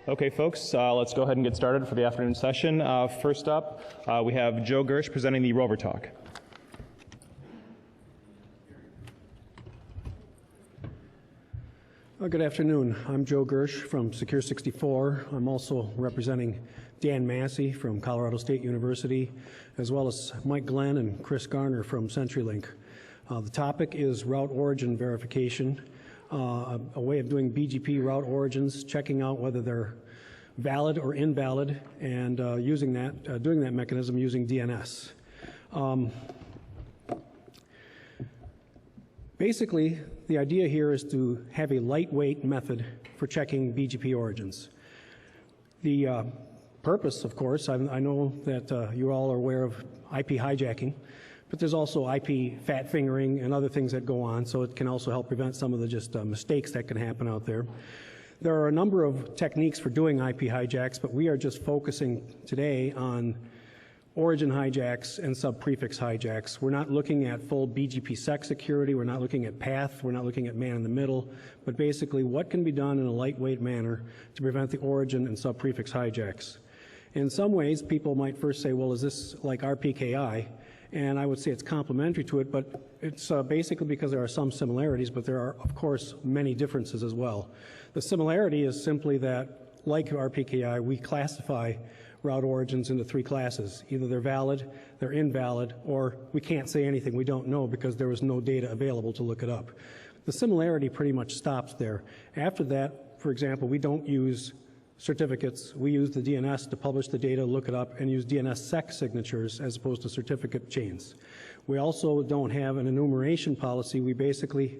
Okay, folks, let's go ahead and get started for the afternoon session. First up, we have Joe Gersch presenting the ROVER talk. Good afternoon. I'm Joe Gersch from Secure 64. I'm also representing Dan Massey from Colorado State University, as well as Mike Glenn and Chris Garner from CenturyLink. The topic is route origin verification, a way of doing BGP route origins, checking out whether they're valid or invalid, and doing that mechanism using DNS. Basically, the idea here is to have a lightweight method for checking BGP origins. The purpose, of course, I know that you all are aware of IP hijacking, but there's also IP fat fingering and other things that go on, so it can also help prevent some of the just mistakes that can happen out there. There are a number of techniques for doing IP hijacks, but we are just focusing today on origin hijacks and sub-prefix hijacks. We're not looking at full BGP sec security, we're not looking at path, we're not looking at man in the middle, but basically what can be done in a lightweight manner to prevent the origin and sub-prefix hijacks. In some ways, people might first say, well, is this like RPKI? And I would say it's complementary to it, but it's basically because there are some similarities, but there are, of course, many differences as well. The similarity is simply that, like RPKI, we classify route origins into three classes. Either they're valid, they're invalid, or we can't say anything, we don't know because there was no data available to look it up. The similarity pretty much stops there. After that, for example, we don't use certificates. We use the DNS to publish the data, look it up, and use DNSSEC signatures as opposed to certificate chains. We also don't have an enumeration policy. We basically,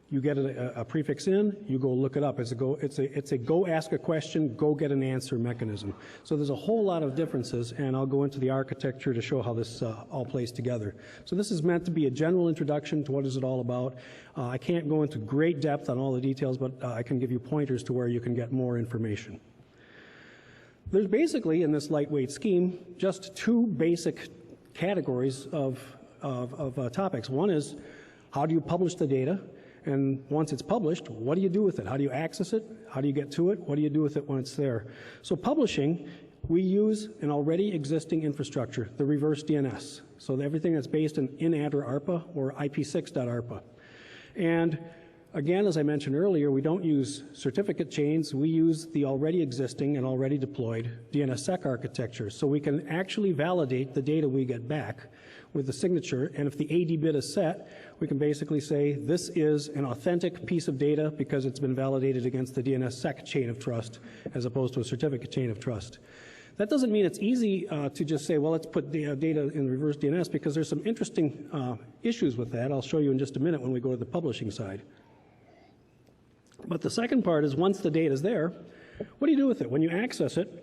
you get a prefix in, you go look it up. It's a go ask a question, go get an answer mechanism. So there's a whole lot of differences, and I'll go into the architecture to show how this all plays together. So this is meant to be a general introduction to what is it all about. I can't go into great depth on all the details, but I can give you pointers to where you can get more information. There's basically, in this lightweight scheme, just two basic categories of topics. One is, how do you publish the data? And once it's published, what do you do with it? How do you access it? How do you get to it? What do you do with it when it's there? So publishing, we use an already existing infrastructure, the Reverse-DNS. So everything that's based in ADRA ARPA or IP6.ARPA. And again, as I mentioned earlier, we don't use certificate chains. We use the already existing and already deployed DNSSEC architecture. So we can actually validate the data we get back with the signature, and if the AD bit is set, we can basically say this is an authentic piece of data because it's been validated against the DNSSEC chain of trust as opposed to a certificate chain of trust. That doesn't mean it's easy to just say, well, let's put the data in reverse DNS, because there's some interesting issues with that. I'll show you in just a minute when we go to the publishing side. But the second part is, once the data is there, what do you do with it? When you access it,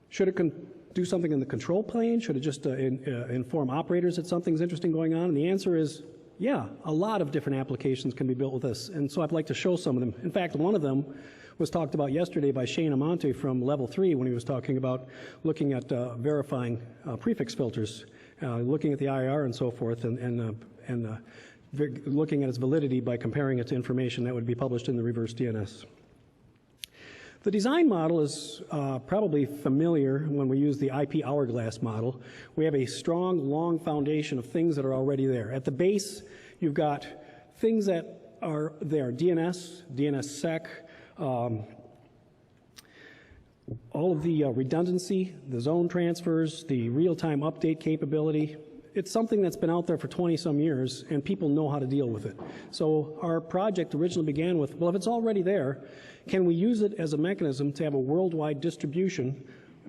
should it do something in the control plane? Should it just inform operators that something's interesting going on? And the answer is, yeah, a lot of different applications can be built with this. And so I'd like to show some of them. In fact, one of them was talked about yesterday by Shane Amante from Level 3 when he was talking about looking at verifying prefix filters, looking at the IR and so forth, and looking at its validity by comparing it to information that would be published in the Reverse-DNS. The design model is probably familiar when we use the IP hourglass model. We have a strong, long foundation of things that are already there. At the base, you've got things that are there, DNS, DNSSEC, all of the redundancy, the zone transfers, the real-time update capability. It's something that's been out there for 20-some years, and people know how to deal with it. So our project originally began with, well, if it's already there, can we use it as a mechanism to have a worldwide distribution,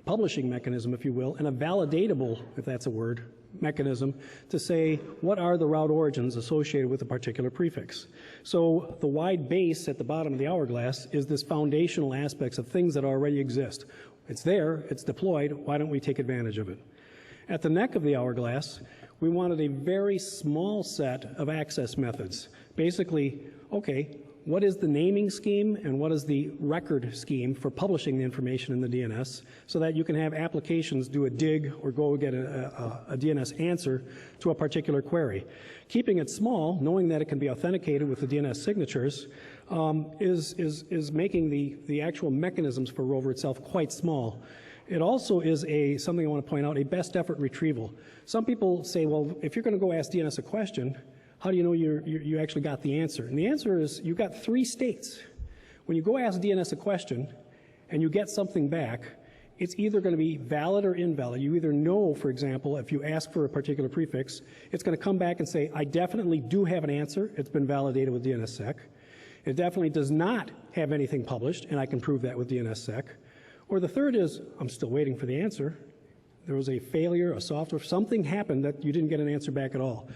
publishing mechanism, if you will, and a validatable, if that's a word, mechanism to say what are the route origins associated with a particular prefix. So the wide base at the bottom of the hourglass is this foundational aspects of things that already exist. It's there, it's deployed, why don't we take advantage of it? At the neck of the hourglass, we wanted a very small set of access methods. Basically, okay, what is the naming scheme and what is the record scheme for publishing the information in the DNS so that you can have applications do a dig or go get a DNS answer to a particular query. Keeping it small, knowing that it can be authenticated with the DNS signatures, is making the actual mechanisms for ROVER itself quite small. It also is something I want to point out, a best effort retrieval. Some people say, well, if you're going to go ask DNS a question, how do you know you actually got the answer? And the answer is you've got 3 states. When you go ask DNS a question and you get something back, it's either going to be valid or invalid. You either know, for example, if you ask for a particular prefix, it's going to come back and say, I definitely do have an answer. It's been validated with DNSSEC. It definitely does not have anything published, and I can prove that with DNSSEC. Or the third is, I'm still waiting for the answer. There was a failure, a software, something happened that you didn't get an answer back at all.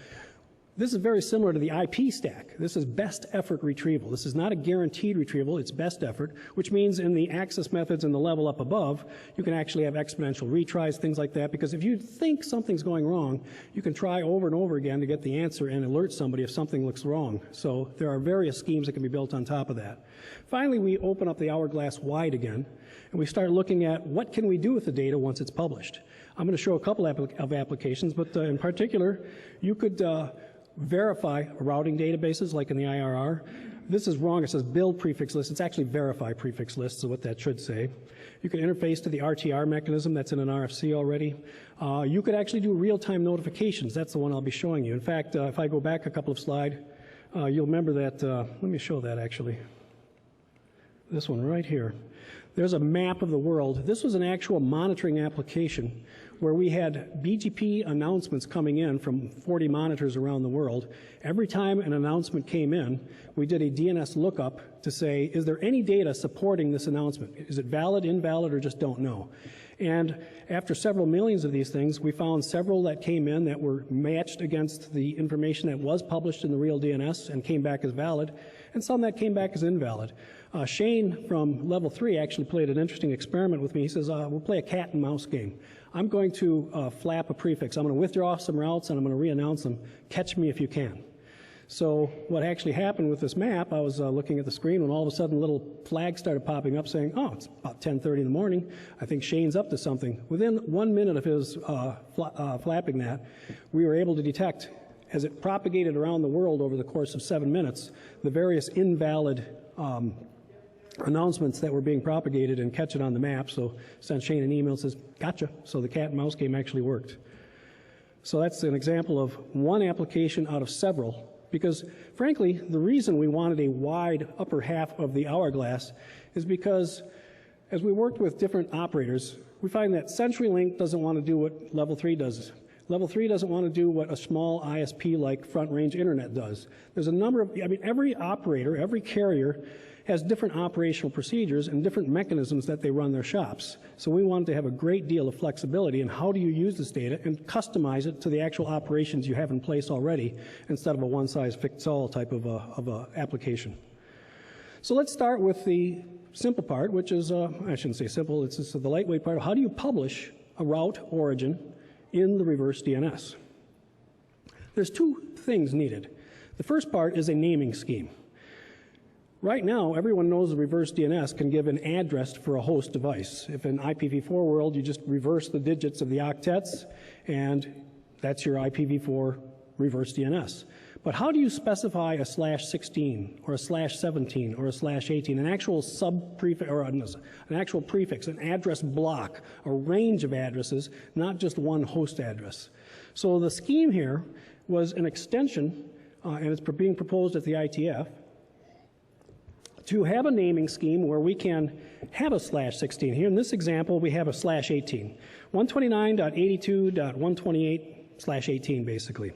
This is very similar to the IP stack. This is best effort retrieval. This is not a guaranteed retrieval, it's best effort, which means in the access methods and the level up above, you can actually have exponential retries, things like that, because if you think something's going wrong, you can try over and over again to get the answer and alert somebody if something looks wrong. So there are various schemes that can be built on top of that. Finally, we open up the hourglass wide again, and we start looking at what can we do with the data once it's published. I'm going to show a couple of applications, but in particular, you could verify routing databases like in the IRR. This is wrong. It says build prefix list. It's actually verify prefix lists is what that should say. You can interface to the RTR mechanism that's in an RFC already. You could actually do real-time notifications. That's the one I'll be showing you. In fact, if I go back a couple of slides, you'll remember that. Let me show that actually. This one right here. There's a map of the world. This was an actual monitoring application where we had BGP announcements coming in from 40 monitors around the world. Every time an announcement came in, we did a DNS lookup to say, is there any data supporting this announcement? Is it valid, invalid, or just don't know? And after several millions of these things, we found several that came in that were matched against the information that was published in the real DNS and came back as valid, and some that came back as invalid. Shane from Level 3 actually played an interesting experiment with me. He says, we'll play a cat and mouse game. I'm going to flap a prefix. I'm going to withdraw some routes and I'm going to re-announce them. Catch me if you can. So what actually happened with this map, I was looking at the screen when all of a sudden a little flag started popping up saying, oh, it's about 10:30 in the morning. I think Shane's up to something. Within 1 minute of his flapping that, we were able to detect, as it propagated around the world over the course of 7 minutes, the various invalid announcements that were being propagated and catch it on the map. So sent Shane an email and says, gotcha. So the cat and mouse game actually worked. So that's an example of one application out of several, because frankly, the reason we wanted a wide upper half of the hourglass is because as we worked with different operators, we find that CenturyLink doesn't want to do what Level 3 does. Level 3 doesn't want to do what a small ISP like Front Range Internet does. There's a number of, every operator, every carrier has different operational procedures and different mechanisms that they run their shops. So we wanted to have a great deal of flexibility in how do you use this data and customize it to the actual operations you have in place already instead of a one-size-fits-all type of a application. So let's start with the simple part, which is, I shouldn't say simple, it's just the lightweight part. How do you publish a route origin in the reverse DNS? There's 2 things needed. The first part is a naming scheme. Right now, everyone knows the reverse DNS can give an address for a host device. If in IPv4 world, you just reverse the digits of the octets, and that's your IPv4 reverse DNS. But how do you specify a /16 or a /17 or a /18, an actual sub-prefix or an actual prefix, an address block, a range of addresses, not just one host address? So the scheme here was an extension, and it's being proposed at the ITF, to have a naming scheme where we can have a /16. Here in this example, we have a /18. 129.82.128/18, basically.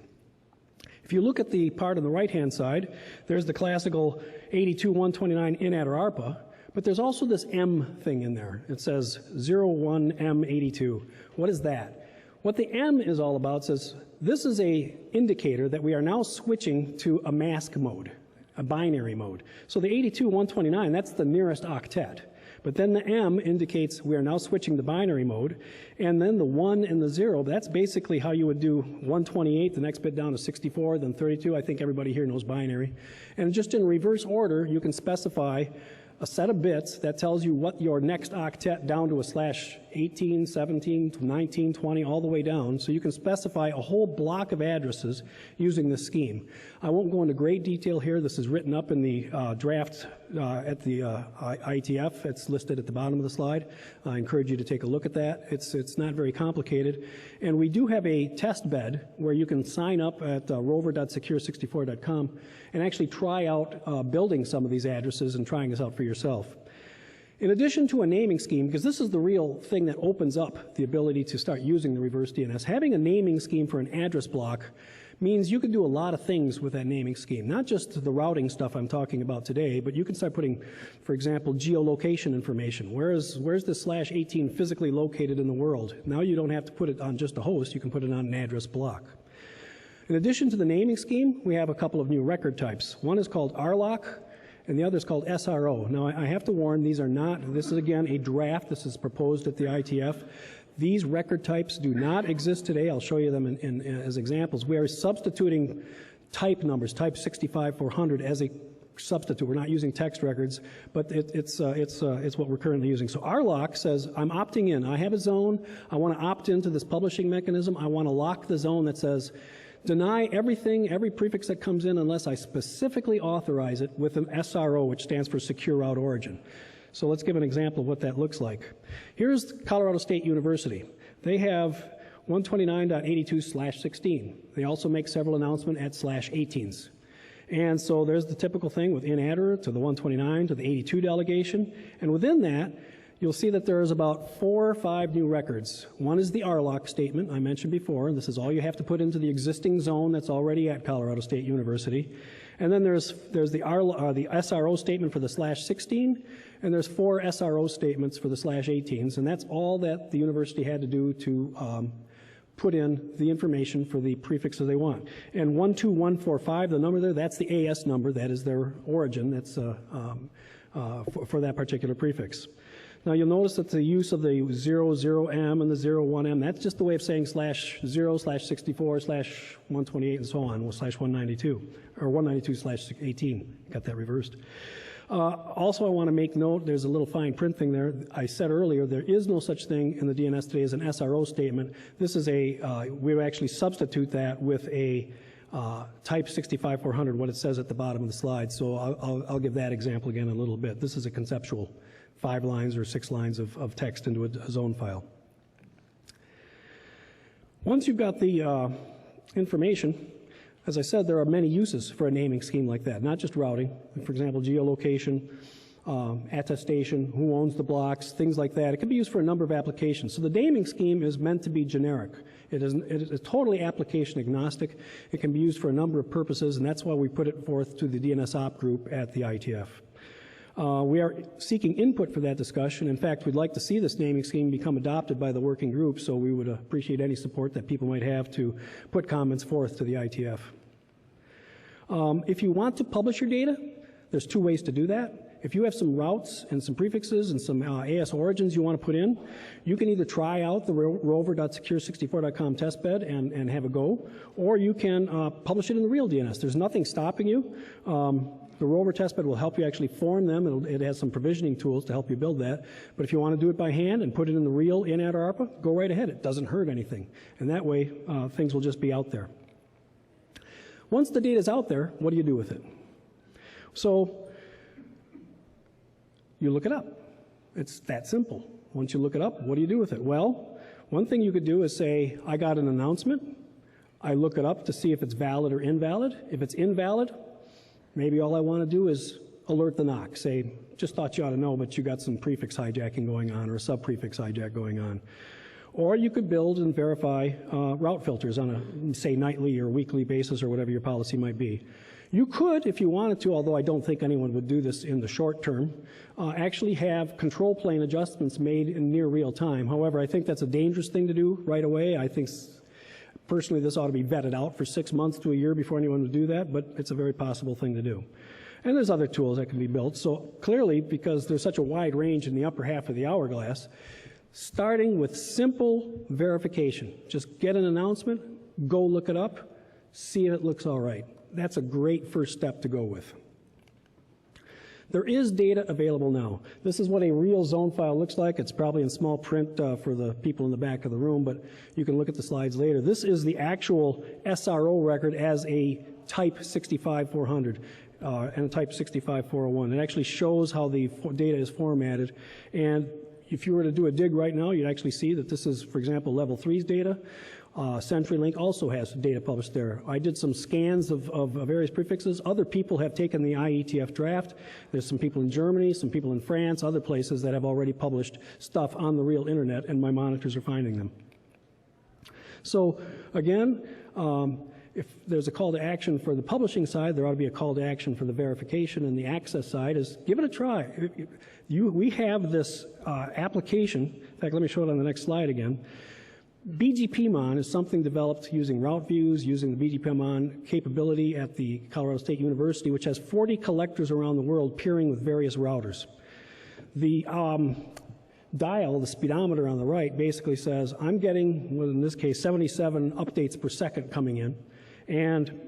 If you look at the part on the right-hand side, there's the classical 82.129 in-adder ARPA, but there's also this M thing in there. It says 01M82. What is that? What the M is all about says this is a indicator that we are now switching to a mask mode, a binary mode. So the 82.129, that's the nearest octet. But then the M indicates we are now switching to binary mode. And then the 1 and the 0, that's basically how you would do 128, the next bit down to 64, then 32. I think everybody here knows binary. And just in reverse order, you can specify a set of bits that tells you what your next octet down to a /18, 17, 19, 20, all the way down. So you can specify a whole block of addresses using this scheme. I won't go into great detail here. This is written up in the draft at the IETF. It's listed at the bottom of the slide. I encourage you to take a look at that. It's not very complicated. And we do have a test bed where you can sign up at rover.secure64.com and actually try out building some of these addresses and trying this out for yourself. In addition to a naming scheme, because this is the real thing that opens up the ability to start using the reverse DNS, having a naming scheme for an address block means you can do a lot of things with that naming scheme. Not just the routing stuff I'm talking about today, but you can start putting, for example, geolocation information. Where's this /18 physically located in the world? Now you don't have to put it on just a host, you can put it on an address block. In addition to the naming scheme, we have a couple of new record types. One is called RLOC, and the other is called SRO. Now, I have to warn, these are not, this is again a draft. This is proposed at the IETF. These record types do not exist today. I'll show you them as examples. We are substituting type numbers, type 65400 as a substitute. We're not using text records, but it's what we're currently using. So RLOC says, I'm opting in. I have a zone. I want to opt into this publishing mechanism. I want to lock the zone that says, deny everything, every prefix that comes in unless I specifically authorize it with an SRO, which stands for Secure Route Origin. So let's give an example of what that looks like. Here's Colorado State University. They have 129.82/16. They also make several announcements at /18s. And so there's the typical thing with in-adder to the 129 to the 82 delegation. And within that, you'll see that there's about 4 or 5 new records. One is the RLOC statement I mentioned before. This is all you have to put into the existing zone that's already at Colorado State University. And then there's the SRO statement for the /16, and there's 4 SRO statements for the /18s, and that's all that the university had to do to put in the information for the prefixes they want. And 12145, the number there, that's the AS number. That is their origin. That's for that particular prefix. Now you'll notice that the use of the 00M and the 01M, that's just the way of saying /0, /64, /128, and so on, or /192, or 192/18. Got that reversed. Also, I want to make note, there's a little fine print thing there. I said earlier, there is no such thing in the DNS today as an SRO statement. This is we would actually substitute that with a type 65400, what it says at the bottom of the slide. So I'll give that example again in a little bit. This is a conceptual 5 lines or 6 lines of text into a zone file. Once you've got the information, as I said, there are many uses for a naming scheme like that, not just routing. For example, geolocation, attestation, who owns the blocks, things like that. It can be used for a number of applications. So the naming scheme is meant to be generic. It is totally application agnostic. It can be used for a number of purposes, and that's why we put it forth to the DNS op group at the IETF. We are seeking input for that discussion. In fact, we'd like to see this naming scheme become adopted by the working group, so we would appreciate any support that people might have to put comments forth to the IETF. If you want to publish your data, there's 2 ways to do that. If you have some routes and some prefixes and some AS origins you want to put in, you can either try out the rover.secure64.com testbed and have a go, or you can publish it in the real DNS. There's nothing stopping you. The Rover testbed will help you actually form them. It has some provisioning tools to help you build that. But if you want to do it by hand and put it in the real in-adder ARPA, go right ahead. It doesn't hurt anything. And that way, things will just be out there. Once the data is out there, what do you do with it? So you look it up. It's that simple. Once you look it up, what do you do with it? Well, one thing you could do is say, I got an announcement. I look it up to see if it's valid or invalid. If it's invalid, maybe all I want to do is alert the NOC. Say, just thought you ought to know, but you got some prefix hijacking going on or a sub-prefix hijack going on. Or you could build and verify route filters on a, say, nightly or weekly basis or whatever your policy might be. You could, if you wanted to, although I don't think anyone would do this in the short term, actually have control plane adjustments made in near real time. However, I think that's a dangerous thing to do right away. I think personally this ought to be vetted out for 6 months to a year before anyone would do that, but it's a very possible thing to do. And there's other tools that can be built. So clearly, because there's such a wide range in the upper half of the hourglass, starting with simple verification. Just get an announcement, go look it up, see if it looks all right. That's a great first step to go with. There is data available now. This is what a real zone file looks like. It's probably in small print for the people in the back of the room, but you can look at the slides later. This is the actual SRO record as a type 65400 and a type 65401. It actually shows how the data is formatted. And if you were to do a dig right now, you'd actually see that this is, for example, level 3's data. CenturyLink also has data published there. I did some scans of various prefixes. Other people have taken the IETF draft. There's some people in Germany, some people in France, other places that have already published stuff on the real internet, and my monitors are finding them. So again, if there's a call to action for the publishing side, there ought to be a call to action for the verification, and the access side is give it a try. We have this application. In fact, let me show it on the next slide again. BGP Mon is something developed using route views, using the BGP Mon capability at the Colorado State University, which has 40 collectors around the world peering with various routers. The dial, the speedometer on the right, basically says, I'm getting, well, in this case, 77 updates per second coming in. And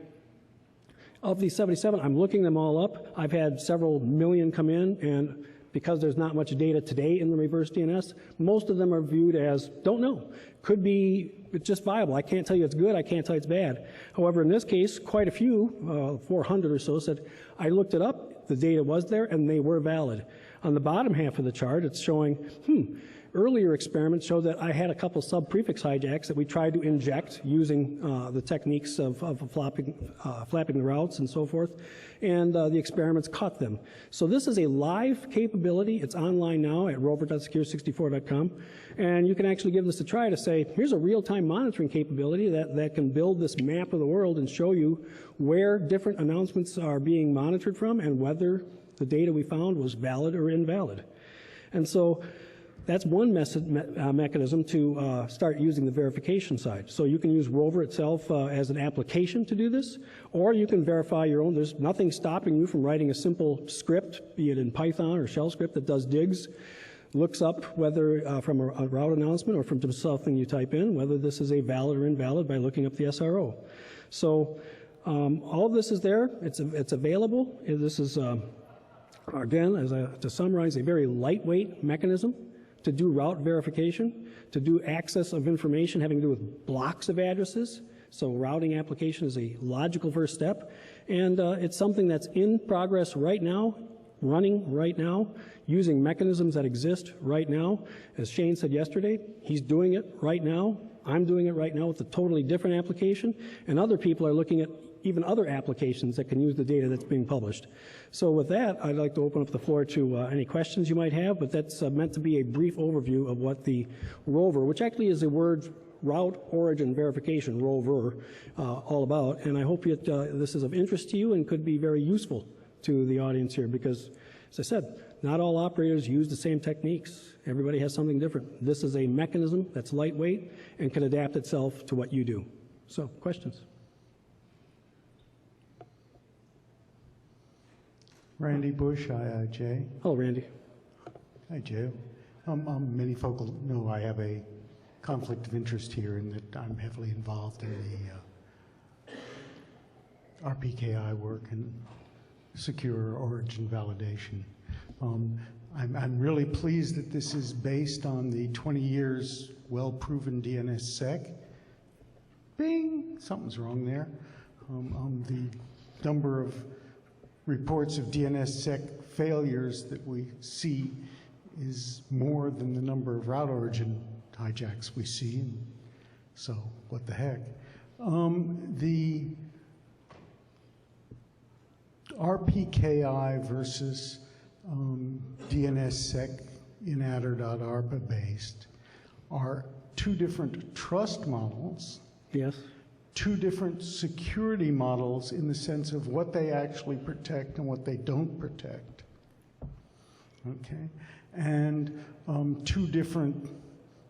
of these 77, I'm looking them all up. I've had several million come in, and because there's not much data today in the Reverse-DNS, most of them are viewed as, don't know. Could be, it's just viable. I can't tell you it's good, I can't tell you it's bad. However, in this case, quite a few, 400 or so, said, I looked it up, the data was there, and they were valid. On the bottom half of the chart, it's showing, earlier experiments showed that I had a couple sub-prefix hijacks that we tried to inject using the techniques of flapping the routes and so forth, and the experiments caught them. So this is a live capability. It's online now at rover.secure64.com, and you can actually give this a try to say, here's a real-time monitoring capability that can build this map of the world and show you where different announcements are being monitored from and whether the data we found was valid or invalid. And so that's one mechanism to start using the verification side. So you can use Rover itself as an application to do this, or you can verify your own. There's nothing stopping you from writing a simple script, be it in Python or shell script that does digs, looks up whether from a route announcement or from just something you type in, whether this is a valid or invalid by looking up the SRO. So all of this is there. It's available. This is, again, to summarize, a very lightweight mechanism to do route verification, to do access of information having to do with blocks of addresses. So routing application is a logical first step. And it's something that's in progress right now, running right now, using mechanisms that exist right now. As Shane said yesterday, he's doing it right now. I'm doing it right now with a totally different application. And other people are looking at even other applications that can use the data that's being published. So with that, I'd like to open up the floor to any questions you might have, but that's meant to be a brief overview of what the ROVER, which actually is a word, route origin verification, ROVER, all about. And I hope this is of interest to you and could be very useful to the audience here because, as I said, not all operators use the same techniques. Everybody has something different. This is a mechanism that's lightweight and can adapt itself to what you do. So, questions? Randy Bush, IIJ. Hello, Randy. Hi, Joe. Many folk know I have a conflict of interest here in that I'm heavily involved in the RPKI work and secure origin validation. I'm really pleased that this is based on the 20 years well-proven DNSSEC. Bing, something's wrong there. The number of reports of DNSSEC failures that we see is more than the number of route origin hijacks we see, and so what the heck. The RPKI versus DNSSEC in adder.arpa based are two different trust models. Yes. Two different security models in the sense of what they actually protect and what they don't protect. Okay? And two different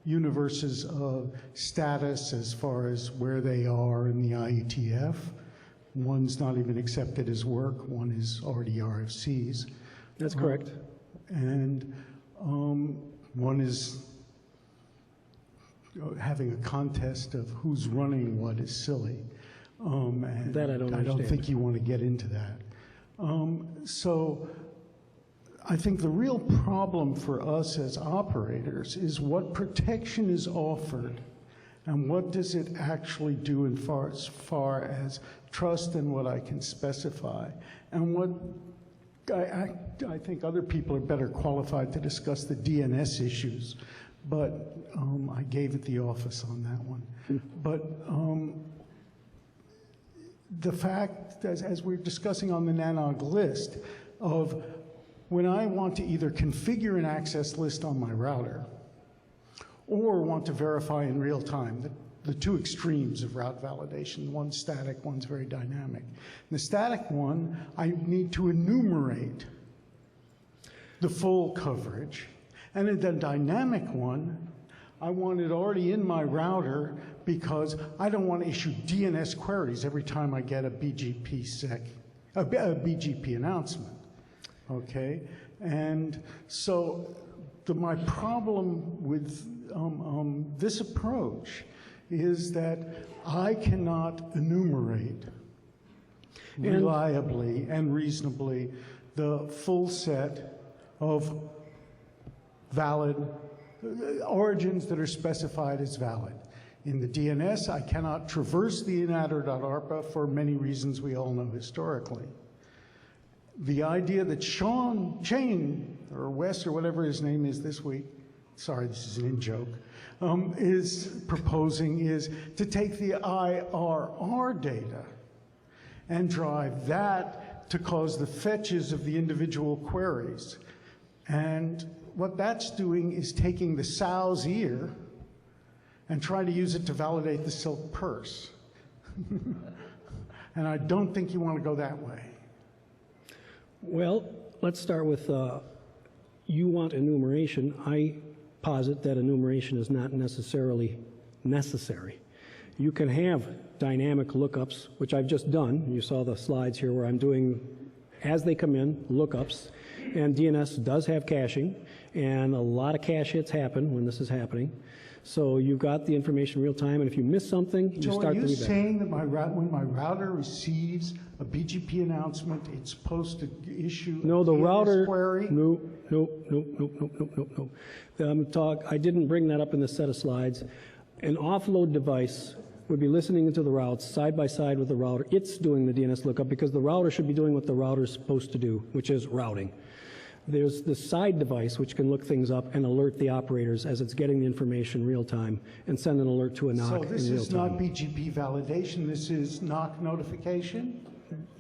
universes of status as far as where they are in the IETF. One's not even accepted as work, one is already RFCs. That's correct. And one is having a contest of who's running what is silly. And that I don't understand. think you want to get into that. So I think the real problem for us as operators is what protection is offered and what does it actually do as far as trust and what I can specify. And what I think other people are better qualified to discuss the DNS issues, but I gave it the office on that one. But the fact, as we're discussing on the NANOG list, of when I want to either configure an access list on my router or want to verify in real time, the two extremes of route validation, one's static, one's very dynamic. In the static one, I need to enumerate the full coverage. And in the dynamic one, I want it already in my router because I don't want to issue DNS queries every time I get a BGP announcement, okay? And so my problem with this approach is that I cannot enumerate reliably and reasonably the full set of valid origins that are specified as valid. In the DNS, I cannot traverse the inatter.arpa for many reasons we all know historically. The idea that Shane, or Wes, or whatever his name is this week, sorry, this is an in-joke, is proposing is to take the IRR data and drive that to cause the fetches of the individual queries. And what that's doing is taking the sow's ear and trying to use it to validate the silk purse. And I don't think you want to go that way. Well, let's start with you want enumeration. I posit that enumeration is not necessarily necessary. You can have dynamic lookups, which I've just done. You saw the slides here where I'm doing, as they come in, lookups. And DNS does have caching, and a lot of cache hits happen when this is happening. So you've got the information real time, and if you miss something, you start the reback. So are you saying that when my router receives a BGP announcement, it's supposed to issue no, the a DNS router, query? No. I didn't bring that up in the set of slides. An offload device would be listening into the routes side by side with the router. It's doing the DNS lookup because the router should be doing what the router is supposed to do, which is routing. There's the side device which can look things up and alert the operators as it's getting the information real time and send an alert to a NOC in real time. So this is not BGP validation, this is NOC notification?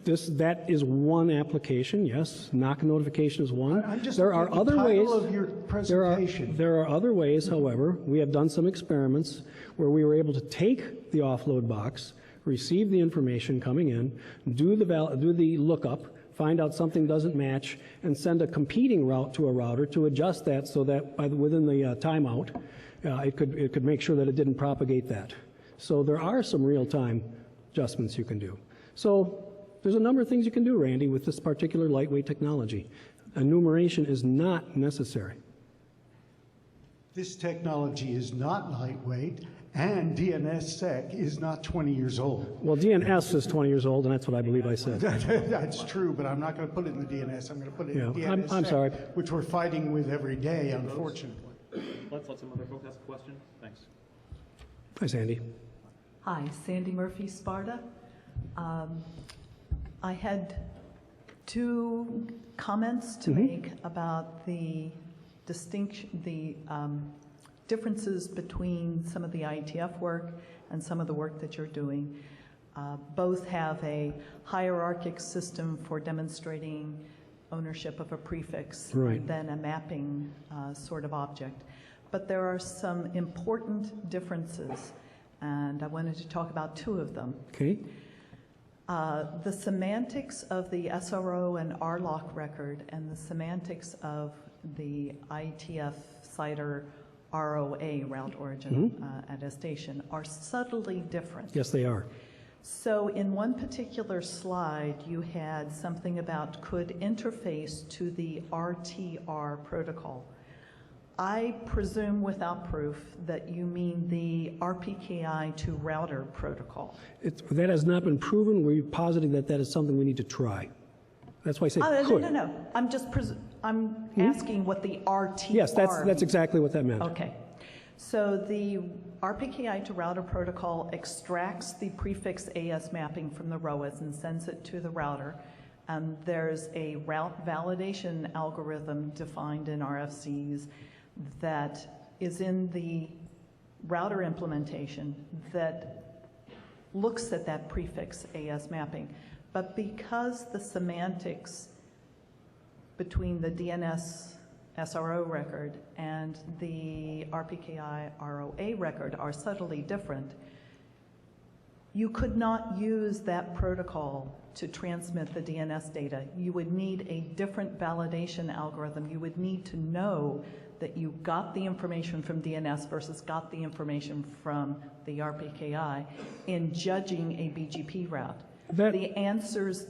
That is one application, yes. NOC notification is one. I'm just there are other ways. Of your presentation. There are other ways, however. We have done some experiments where we were able to take the offload box, receive the information coming in, do the lookup, find out something doesn't match, and send a competing route to a router to adjust that so that within the timeout, it could make sure that it didn't propagate that. So there are some real-time adjustments you can do. So there's a number of things you can do, Randy, with this particular lightweight technology. Enumeration is not necessary. This technology is not lightweight, and DNSSEC is not 20 years old. Well, DNS is 20 years old, and that's what I believe I said. That's true, but I'm not going to put it in the DNS. I'm going to put it in DNSSEC, I'm sorry. Which we're fighting with every day, unfortunately. Let's let some other folks ask a question. Thanks. Hi, Sandy. Hi, Sandy Murphy, Sparta. I had two comments to make about the differences between some of the IETF work and some of the work that you're doing. Both have a hierarchic system for demonstrating ownership of a prefix than a mapping sort of object. But there are some important differences, and I wanted to talk about two of them. Okay. The semantics of the SRO and RLOC record and the semantics of the IETF CIDR ROA, route origin attestation, are subtly different. Yes, they are. So in one particular slide, you had something about could interface to the RTR protocol. I presume without proof that you mean the RPKI to router protocol. That has not been proven. We're positing that that is something we need to try. That's why I say could. No. I'm just I'm asking what the RTR Yes, that's means. exactly what that meant. Okay. So the RPKI to router protocol extracts the prefix AS mapping from the ROAS and sends it to the router. There's a route validation algorithm defined in RFCs that is in the router implementation that looks at that prefix AS mapping. But because the semantics between the DNS SRO record and the RPKI ROA record are subtly different, you could not use that protocol to transmit the DNS data. You would need a different validation algorithm. You would need to know that you got the information from DNS versus got the information from the RPKI in judging a BGP route. The answers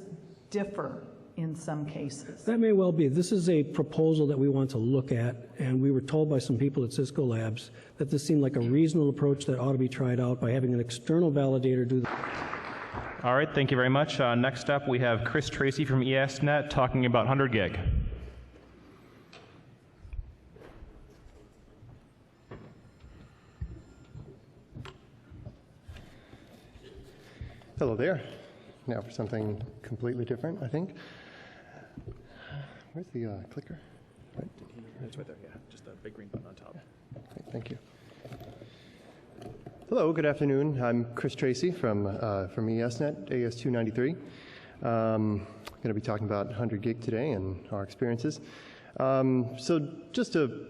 differ in some cases. That may well be. This is a proposal that we want to look at, and we were told by some people at Cisco Labs that this seemed like a reasonable approach that ought to be tried out by having an external validator do that. All right, thank you very much. Next up, we have Chris Tracy from ESNet talking about 100 gig. Hello there. Now for something completely different, I think. Where's the clicker? Right. It's right there, yeah. Just a big green button on top. Okay, thank you. Hello, good afternoon. I'm Chris Tracy from ESNet, AS293. Going to be talking about 100 gig today and our experiences. So just to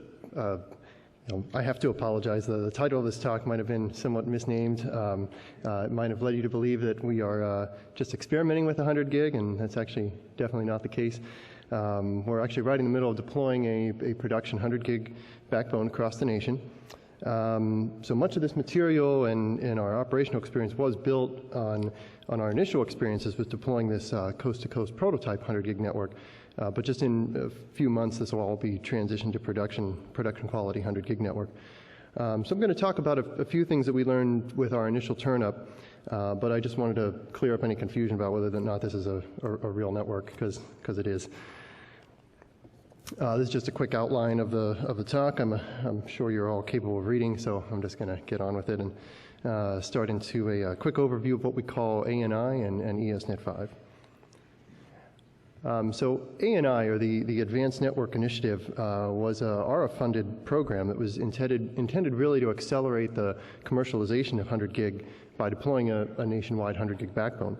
I have to apologize. The title of this talk might have been somewhat misnamed. It might have led you to believe that we are just experimenting with 100 gig, and that's actually definitely not the case. We're actually right in the middle of deploying a production 100 gig backbone across the nation. So much of this material and our operational experience was built on our initial experiences with deploying this coast-to-coast prototype 100 gig network. But just in a few months, this will all be transitioned to production quality 100 gig network. So I'm going to talk about a few things that we learned with our initial turn-up, but I just wanted to clear up any confusion about whether or not this is a real network, because it is. This is just a quick outline of the talk. I'm sure you're all capable of reading, so I'm just going to get on with it and start into a quick overview of what we call ANI and ESNet 5. So ANI, or the Advanced Network Initiative, was a ARA-funded program that was intended really to accelerate the commercialization of 100 gig by deploying a nationwide 100 gig backbone.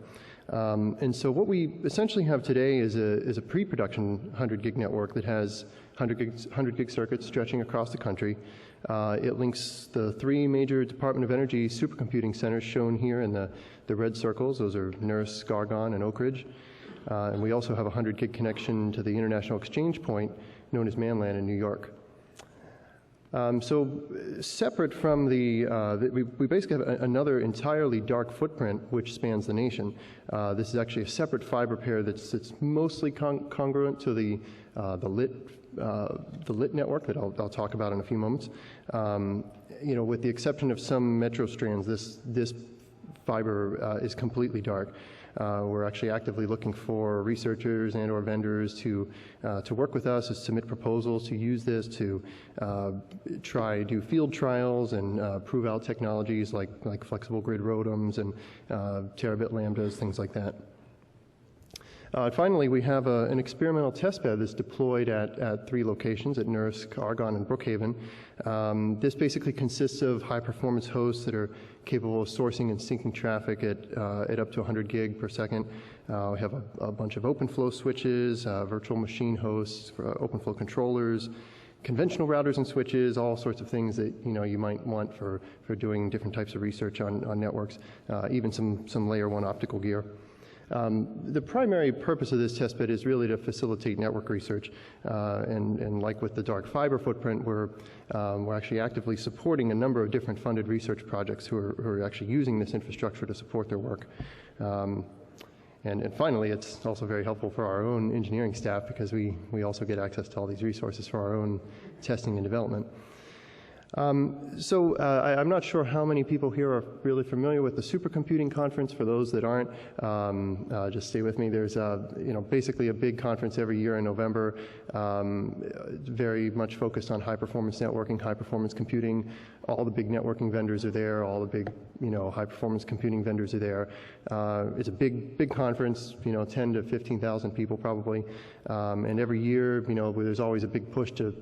And so what we essentially have today is a pre-production 100 gig network that has 100 gig circuits stretching across the country. It links the three major Department of Energy supercomputing centers shown here in the red circles. Those are NERSC, Argonne, and Oak Ridge. And we also have a 100 gig connection to the International Exchange Point known as Manland in New York. So separate from we basically have another entirely dark footprint which spans the nation. This is actually a separate fiber pair that's mostly congruent to the lit network that I'll talk about in a few moments. With the exception of some metro strands, this fiber is completely dark. We're actually actively looking for researchers and/or vendors to work with us, to submit proposals to use this to do field trials and prove out technologies like flexible grid ROADMs and terabit lambdas, things like that. Finally, we have an experimental testbed that's deployed at three locations, at NERSC, Argonne, and Brookhaven. This basically consists of high-performance hosts that are capable of sourcing and syncing traffic at up to 100 gig per second. We have a bunch of OpenFlow switches, virtual machine hosts, OpenFlow controllers, conventional routers and switches, all sorts of things that you might want for doing different types of research on networks, even some layer 1 optical gear. The primary purpose of this testbed is really to facilitate network research, and like with the dark fiber footprint, we're actually actively supporting a number of different funded research projects who are actually using this infrastructure to support their work. And finally, it's also very helpful for our own engineering staff because we also get access to all these resources for our own testing and development. I'm not sure how many people here are really familiar with the Supercomputing Conference. For those that aren't, just stay with me. There's basically a big conference every year in November, very much focused on high-performance networking, high-performance computing. All the big networking vendors are there. All the big, high-performance computing vendors are there. It's a big conference. 10 to 15,000 people probably. And every year, there's always a big push to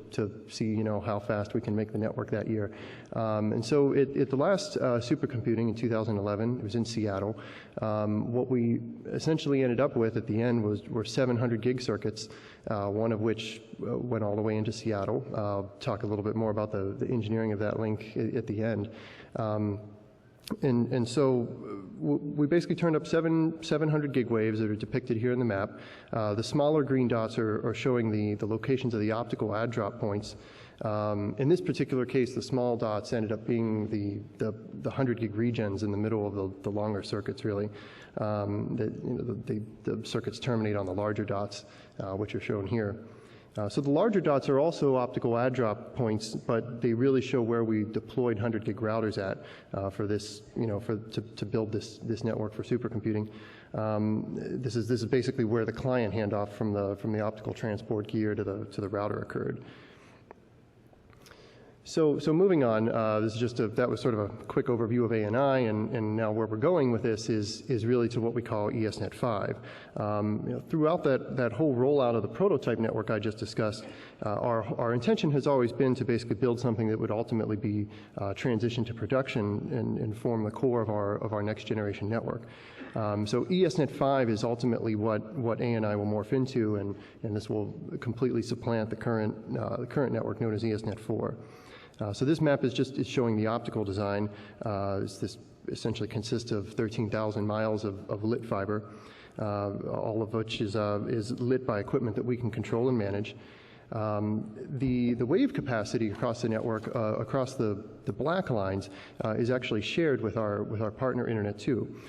see, how fast we can make the network that year. And so at the last supercomputing in 2011, it was in Seattle, what we essentially ended up with at the end were 700 gig circuits, one of which went all the way into Seattle. I'll talk a little bit more about the engineering of that link at the end. And so we basically turned up 700 gig waves that are depicted here in the map. The smaller green dots are showing the locations of the optical add drop points. In this particular case, the small dots ended up being the 100 gig regions in the middle of the longer circuits, really. The circuits terminate on the larger dots, which are shown here. So the larger dots are also optical add drop points, but they really show where we deployed 100 gig routers at for this, to build this network for supercomputing. This is basically where the client handoff from the optical transport gear to the router occurred. So moving on, this is that was sort of a quick overview of ANI, and now where we're going with this is really to what we call ESNet 5. Throughout that whole rollout of the prototype network I just discussed, our intention has always been to basically build something that would ultimately be transitioned to production and form the core of our next generation network. So ESNet 5 is ultimately what ANI will morph into, and this will completely supplant the current network known as ESNet 4. So this map is showing the optical design. This essentially consists of 13,000 miles of lit fiber, all of which is lit by equipment that we can control and manage. The wave capacity across the network, across the black lines, is actually shared with our partner Internet 2.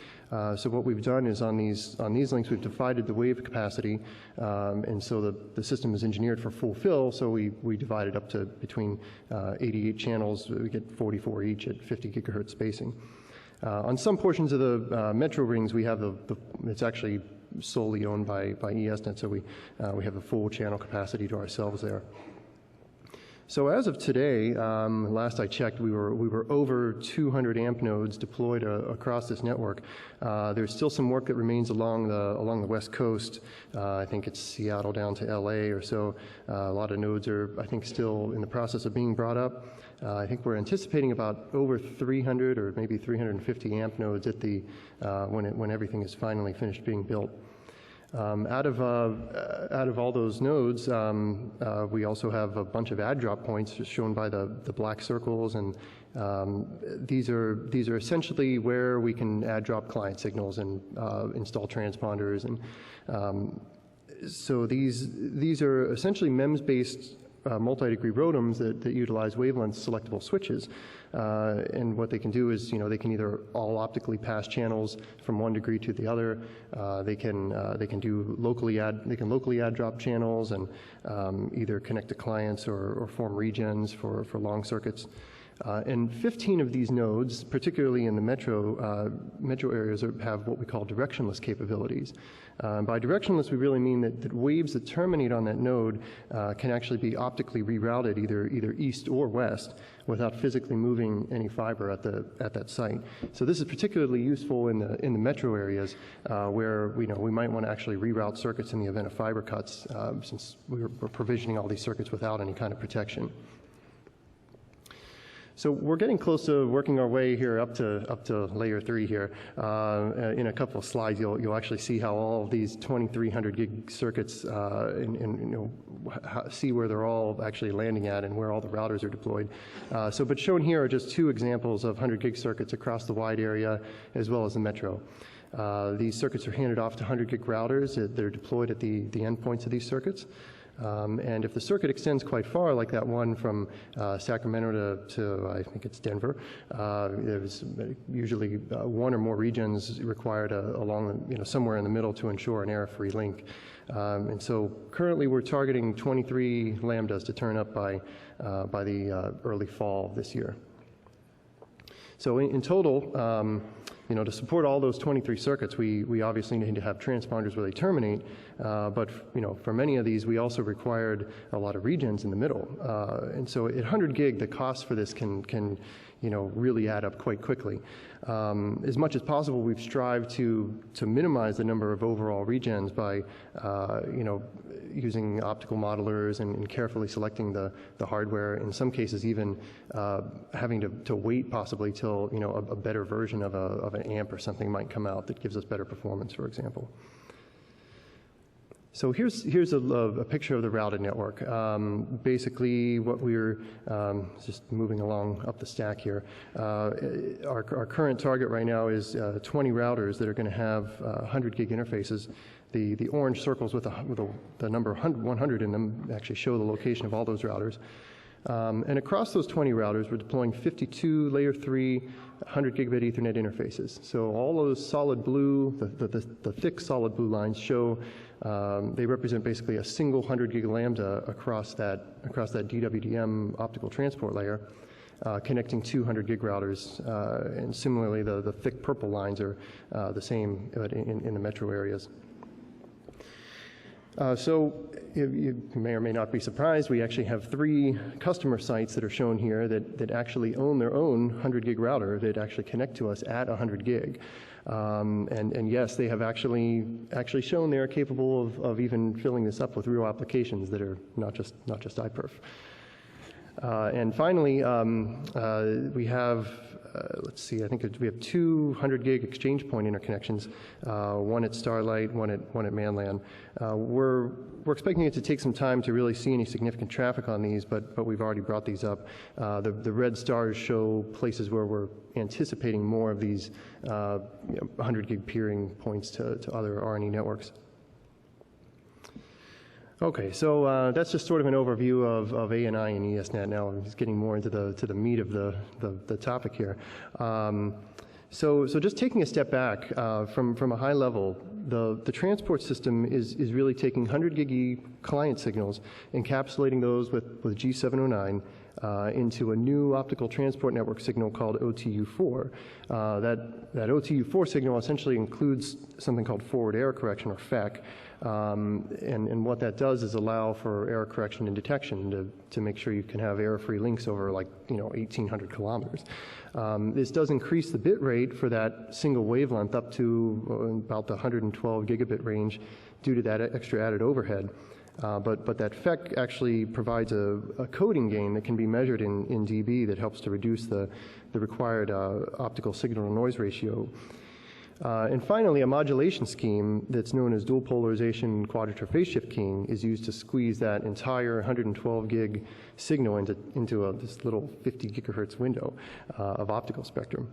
So what we've done is on these links we've divided the wave capacity, and so the system is engineered for full fill. So we divide it up to between 88 channels. We get 44 each at 50 gigahertz spacing. On some portions of the metro rings, we have it's actually solely owned by ESNet, so we have the full channel capacity to ourselves there. So as of today, last I checked, we were over 200 amp nodes deployed across this network. There's still some work that remains along the West Coast. I think it's Seattle down to LA or so. A lot of nodes are, I think, still in the process of being brought up. I think we're anticipating about over 300 or maybe 350 amp nodes at when everything is finally finished being built. Out of all those nodes, we also have a bunch of add drop points shown by the black circles, and these are essentially where we can add drop client signals and install transponders, and so these are essentially MEMS-based multi-degree ROADMs that utilize wavelength selectable switches. And what they can do is, they can either all optically pass channels from one degree to the other. They can locally add drop channels and either connect to clients or form regions for long circuits. And 15 of these nodes, particularly in the metro areas, have what we call directionless capabilities. By directionless, we really mean that waves that terminate on that node can actually be optically rerouted either east or west without physically moving any fiber at that site. So this is particularly useful in the metro areas where we might want to actually reroute circuits in the event of fiber cuts, since we're provisioning all these circuits without any kind of protection. So we're getting close to working our way here up to layer 3 here. In a couple of slides, you'll actually see how all of these 2,300 gig circuits see where they're all actually landing at and where all the routers are deployed. But shown here are just 2 examples of 100 gig circuits across the wide area as well as the metro. These circuits are handed off to 100 gig routers that are deployed at the endpoints of these circuits. And if the circuit extends quite far, like that one from Sacramento to I think it's Denver, there's usually one or more regions required along somewhere in the middle to ensure an error-free link. And so currently we're targeting 23 lambdas to turn up by by the early fall of this year. So in total, to support all those 23 circuits, we obviously need to have transponders where they terminate, but for many of these, we also required a lot of regens in the middle. And so at 100 gig, the cost for this can really add up quite quickly. As much as possible, we've strived to minimize the number of overall regens by, using optical modelers and carefully selecting the hardware. In some cases, even having to wait possibly till a better version of an amp or something might come out that gives us better performance, for example. So here's a picture of the routed network. Basically, what we're just moving along up the stack here. Our current target right now is 20 routers that are going to have 100 gig interfaces. The orange circles with the number 100 in them actually show the location of all those routers. And across those 20 routers, we're deploying 52 layer 3 100 gigabit Ethernet interfaces. So all those solid blue, the thick solid blue lines show they represent basically a single 100 gig lambda across that DWDM optical transport layer, connecting 200 gig routers. And similarly, the thick purple lines are the same in the metro areas. So you may or may not be surprised, we actually have 3 customer sites that are shown here that actually own their own 100 gig router that actually connect to us at 100 gig. And yes, they have actually shown they're capable of even filling this up with real applications that are not just iPerf. And finally, we have let's see, I think we have 200 gig exchange point interconnections, one at Starlight, one at Manland. We're expecting it to take some time to really see any significant traffic on these, but we've already brought these up. The red stars show places where we're anticipating more of these 100 gig peering points to other RNE networks. Okay, so that's just sort of an overview of ANI and ESNet. Now I'm just getting more into the meat of the topic here. So just taking a step back from a high level, the transport system is really taking 100 gig client signals, encapsulating those with G709 into a new optical transport network signal called OTU4. That OTU4 signal essentially includes something called forward error correction, or FEC. And what that does is allow for error correction and detection to make sure you can have error-free links over 1,800 kilometers. This does increase the bit rate for that single wavelength up to about the 112 gigabit range due to that extra added overhead. But that FEC actually provides a coding gain that can be measured in dB that helps to reduce the required optical signal-to-noise ratio. And finally, a modulation scheme that's known as dual polarization quadrature phase shift keying is used to squeeze that entire 112 gig signal into this little 50 gigahertz window of optical spectrum.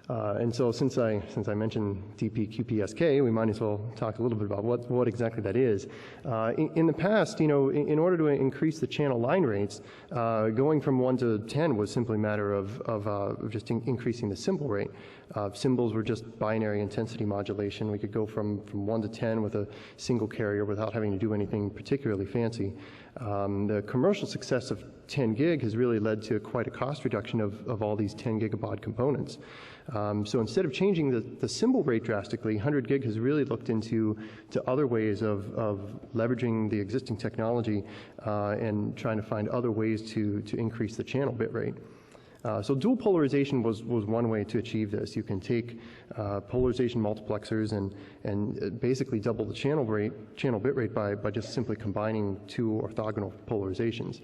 And so since I mentioned DPQPSK, we might as well talk a little bit about what exactly that is. In the past, in order to increase the channel line rates, going from 1 to 10 was simply a matter of just increasing the symbol rate. Symbols were just binary intensity modulation. We could go from 1 to 10 with a single carrier without having to do anything particularly fancy. The commercial success of 10 gig has really led to quite a cost reduction of all these 10 gigabaud components. So instead of changing the symbol rate drastically, 100 gig has really looked into other ways of leveraging the existing technology and trying to find other ways to increase the channel bit rate. So dual polarization was one way to achieve this. You can take polarization multiplexers and basically double the channel bit rate by just simply combining 2 orthogonal polarizations.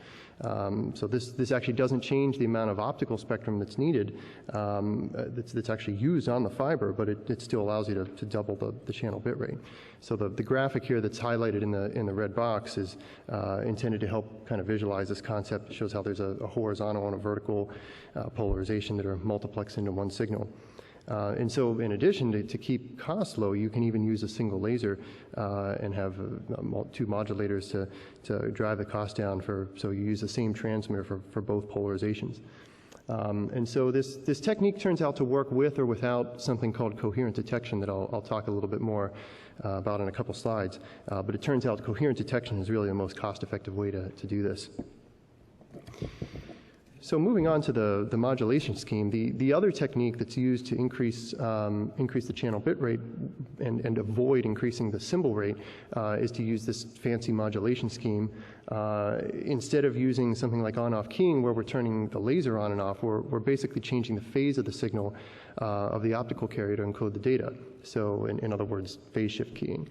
So this actually doesn't change the amount of optical spectrum that's needed, that's actually used on the fiber, but it still allows you to double the channel bit rate. So the graphic here that's highlighted in the red box is intended to help kind of visualize this concept. It shows how there's a horizontal and a vertical polarization that are multiplexed into one signal. And so in addition to keep costs low, you can even use a single laser and have 2 modulators to drive the cost down so you use the same transmitter for both polarizations. And so this technique turns out to work with or without something called coherent detection that I'll talk a little bit more about in a couple slides. But it turns out coherent detection is really the most cost-effective way to do this. So moving on to the modulation scheme, the other technique that's used to increase the channel bit rate and avoid increasing the symbol rate is to use this fancy modulation scheme. Instead of using something like on-off keying where we're turning the laser on and off, we're basically changing the phase of the signal of the optical carrier to encode the data. So in other words, phase shift keying.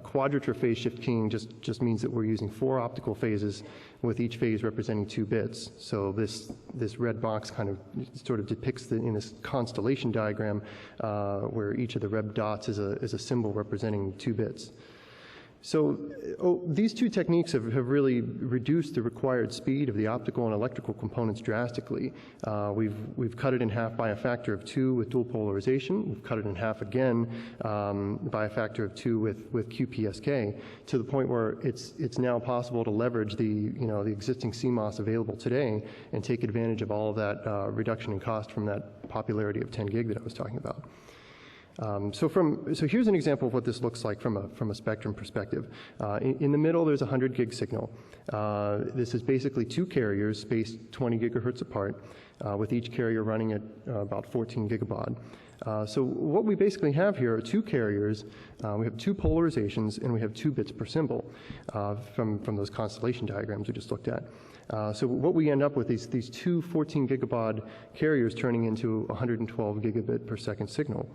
Quadrature phase shift keying just means that we're using 4 optical phases with each phase representing 2 bits. So this red box kind of sort of depicts in this constellation diagram where each of the red dots is a symbol representing 2 bits. So these two techniques have really reduced the required speed of the optical and electrical components drastically. We've cut it in half by a factor of 2 with dual polarization. We've cut it in half again by a factor of 2 with QPSK, to the point where it's now possible to leverage the existing CMOS available today and take advantage of all of that reduction in cost from that popularity of 10 gig that I was talking about. So here's an example of what this looks like from a spectrum perspective. In the middle, there's a 100 gig signal. This is basically 2 carriers spaced 20 gigahertz apart, with each carrier running at about 14 gigabaud. So what we basically have here are 2 carriers. We have 2 polarizations, and we have 2 bits per symbol from those constellation diagrams we just looked at. So what we end up with is these 2 14 gigabaud carriers turning into 112 gigabit per second signal.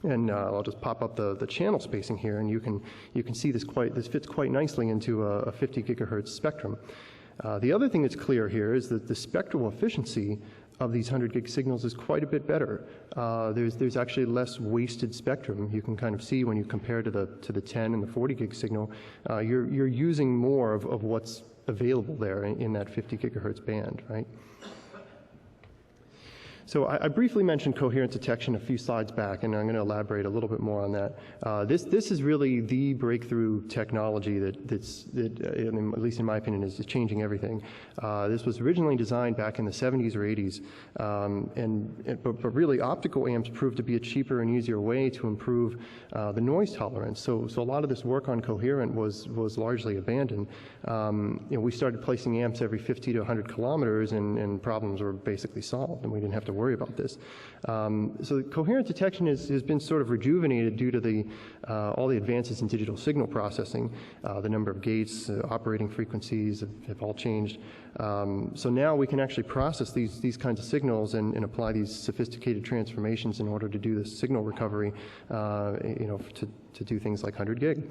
And I'll just pop up the channel spacing here, and you can see this fits quite nicely into a 50 gigahertz spectrum. The other thing that's clear here is that the spectral efficiency of these 100 gig signals is quite a bit better. There's actually less wasted spectrum. You can kind of see when you compare to the 10 and the 40 gig signal, you're using more of what's available there in that 50 gigahertz band, right? So I briefly mentioned coherent detection a few slides back, and I'm going to elaborate a little bit more on that. This is really the breakthrough technology that I mean, at least in my opinion, is changing everything. This was originally designed back in the 70s or 80s, but really optical amps proved to be a cheaper and easier way to improve the noise tolerance. So a lot of this work on coherent was largely abandoned. We started placing amps every 50 to 100 kilometers, and problems were basically solved, and we didn't have to worry about this. So coherent detection has been sort of rejuvenated due to all the advances in digital signal processing. The number of gates, operating frequencies have all changed. So now we can actually process these kinds of signals and apply these sophisticated transformations in order to do this signal recovery, to do things like 100 gig.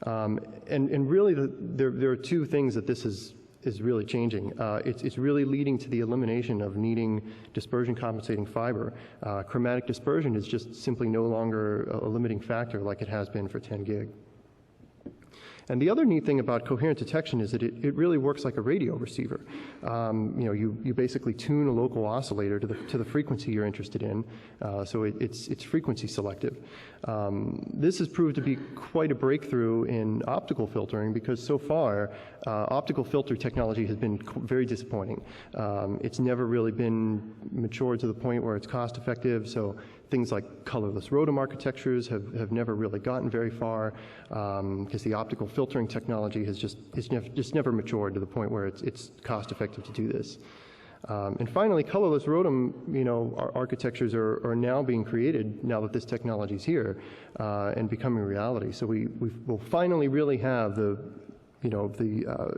And really, there are 2 things that this is really changing. It's really leading to the elimination of needing dispersion compensating fiber. Chromatic dispersion is just simply no longer a limiting factor like it has been for 10 gig. And the other neat thing about coherent detection is that it really works like a radio receiver. You basically tune a local oscillator to the frequency you're interested in, so it's frequency selective. This has proved to be quite a breakthrough in optical filtering, because so far optical filter technology has been very disappointing. It's never really been matured to the point where it's cost effective, so things like colorless ROADM architectures have never really gotten very far, because the optical filtering technology has just never matured to the point where it's cost effective to do this. And finally, colorless ROADM architectures are now being created now that this technology is here and becoming reality. So we will finally really have the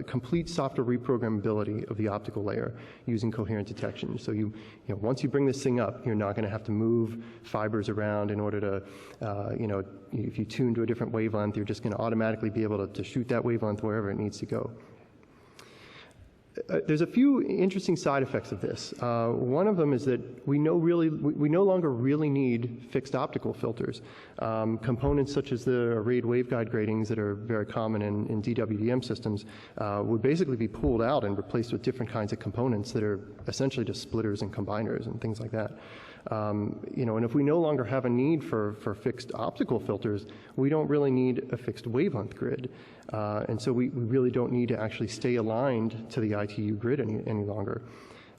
complete software reprogrammability of the optical layer using coherent detection. So once you bring this thing up, you're not going to have to move fibers around in order to, if you tune to a different wavelength, you're just going to automatically be able to shoot that wavelength wherever it needs to go. There's a few interesting side effects of this. One of them is that we no longer really need fixed optical filters. Components such as the arrayed waveguide gratings that are very common in DWDM systems would basically be pulled out and replaced with different kinds of components that are essentially just splitters and combiners and things like that. And if we no longer have a need for fixed optical filters, we don't really need a fixed wavelength grid. And so we really don't need to actually stay aligned to the ITU grid any longer.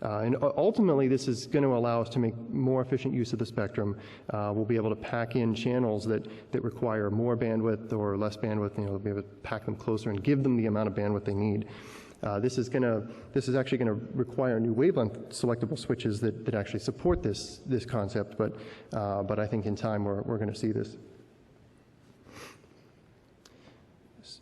And ultimately, this is going to allow us to make more efficient use of the spectrum. We'll be able to pack in channels that require more bandwidth or less bandwidth. We'll be able to pack them closer and give them the amount of bandwidth they need. This is actually going to require new wavelength selectable switches that actually support this concept, but I think in time we're going to see this.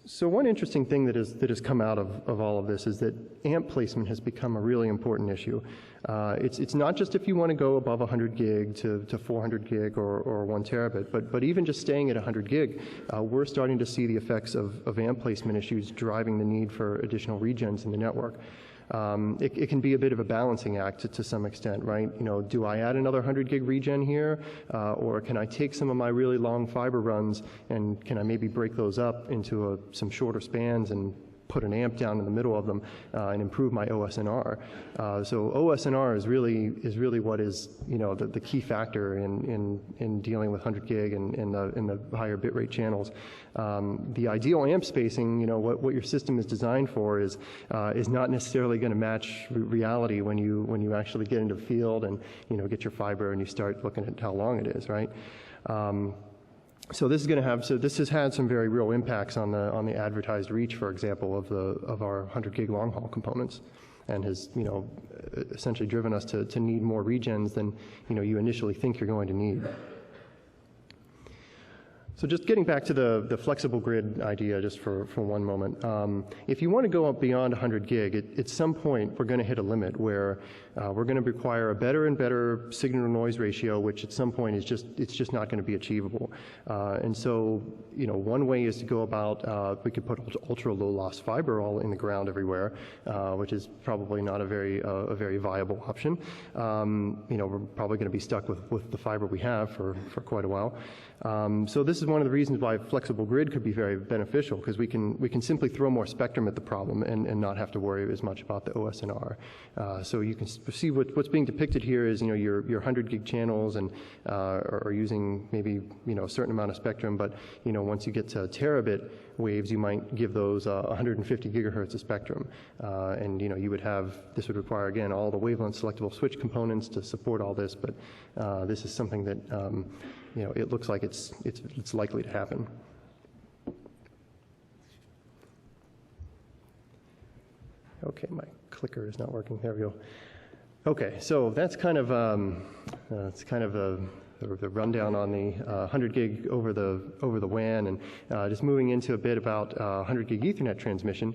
So one interesting thing that has come out of all of this is that amp placement has become a really important issue. It's not just if you want to go above 100 gig to 400 gig or 1 terabit, but even just staying at 100 gig, we're starting to see the effects of amp placement issues driving the need for additional regens in the network. It can be a bit of a balancing act to some extent, right? You know, do I add another 100 gig regen here, or can I take some of my really long fiber runs and can I maybe break those up into some shorter spans and put an amp down in the middle of them and improve my OSNR. So OSNR is really what is, you know, the key factor in dealing with 100 gig and in the higher bitrate channels. The ideal amp spacing, you know, what your system is designed for is not necessarily going to match reality when you actually get into the field and, you know, get your fiber and you start looking at how long it is, right? So this has had some very real impacts on the advertised reach, for example, of our 100 gig long haul components, and has, you know, essentially driven us to need more regens than, you know, you initially think you're going to need. So just getting back to the flexible grid idea just for one moment. If you want to go up beyond 100 gig, at some point we're going to hit a limit where we're going to require a better and better signal-to-noise ratio, which at some point it's just not going to be achievable. And so, you know, one way is to go about, we could put ultra-low loss fiber all in the ground everywhere, which is probably not a very viable option. You know, we're probably going to be stuck with the fiber we have for quite a while. So this is one of the reasons why flexible grid could be very beneficial, because we can simply throw more spectrum at the problem and not have to worry as much about the OSNR. So you can see what's being depicted here is, you know, your 100 gig channels and are using maybe, you know, a certain amount of spectrum, but, you know, once you get to terabit waves, you might give those 150 gigahertz of spectrum, and, you know, this would require, again, all the wavelength selectable switch components to support all this, but this is something that you know, it looks like it's likely to happen. Okay, my clicker is not working. There we go. Okay, so that's kind of the rundown on the 100 gig over the WAN, and just moving into a bit about 100 gig Ethernet transmission.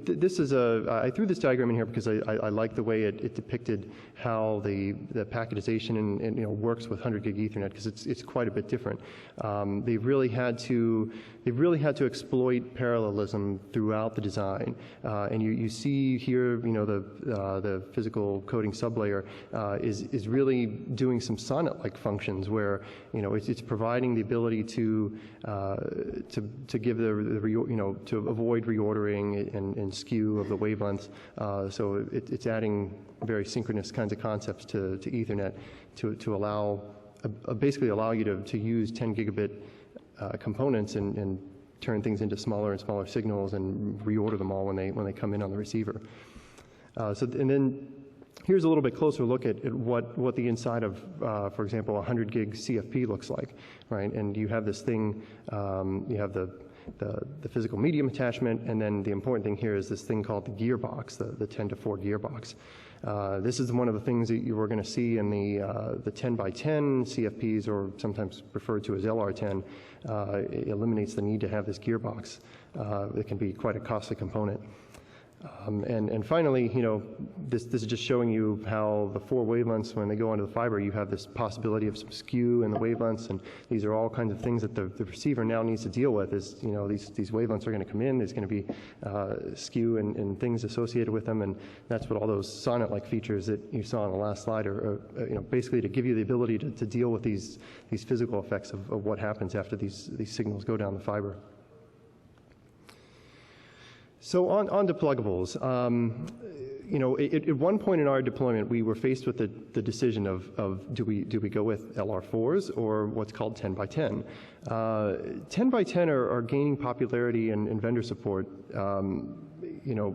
This is I threw this diagram in here because I like the way it depicted how the packetization and you know, works with 100 gig Ethernet, because it's quite a bit different. They've really had to exploit parallelism throughout the design, and you see here, you know, the physical coding sublayer is really doing some sonnet-like functions where, you know, it's providing the ability to give you know, to avoid reordering and skew of the wavelengths. So it's adding very synchronous kinds of concepts to Ethernet to allow, basically allow you to use 10 gigabit components and turn things into smaller and smaller signals and reorder them all when they come in on the receiver. And then here's a little bit closer look at what the inside of, for example, a 100 gig CFP looks like, right? And you have this thing, you have the physical medium attachment, and then the important thing here is this thing called the gearbox, the 10-to-4 gearbox. This is one of the things that you were going to see in the 10x10 CFPs, or sometimes referred to as LR10. It eliminates the need to have this gearbox. It can be quite a costly component. And finally, you know, this is just showing you how the 4 wavelengths, when they go onto the fiber, you have this possibility of some skew in the wavelengths, and these are all kinds of things that the receiver now needs to deal with. Is, you know, these wavelengths are going to come in, there's going to be skew and things associated with them, and that's what all those sonnet-like features that you saw on the last slide are, you know, basically to give you the ability to deal with these physical effects of what happens after these signals go down the fiber. So on to pluggables. You know, at one point in our deployment, we were faced with the decision of do we go with LR4s or what's called 10x10. 10x10 are gaining popularity and vendor support. You know,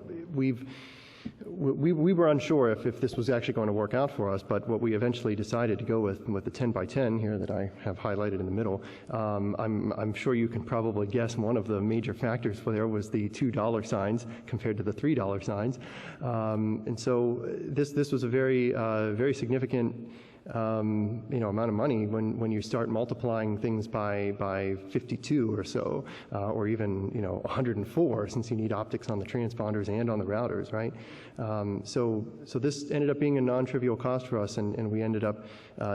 we were unsure if this was actually going to work out for us, but what we eventually decided to go with the 10 by 10 here that I have highlighted in the middle, I'm sure you can probably guess one of the major factors for there was the $2 signs compared to the $3 signs. And so this was a very significant amount of money when you start multiplying things by 52 or so, or even 104, since you need optics on the transponders and on the routers, right? So this ended up being a non-trivial cost for us, and we ended up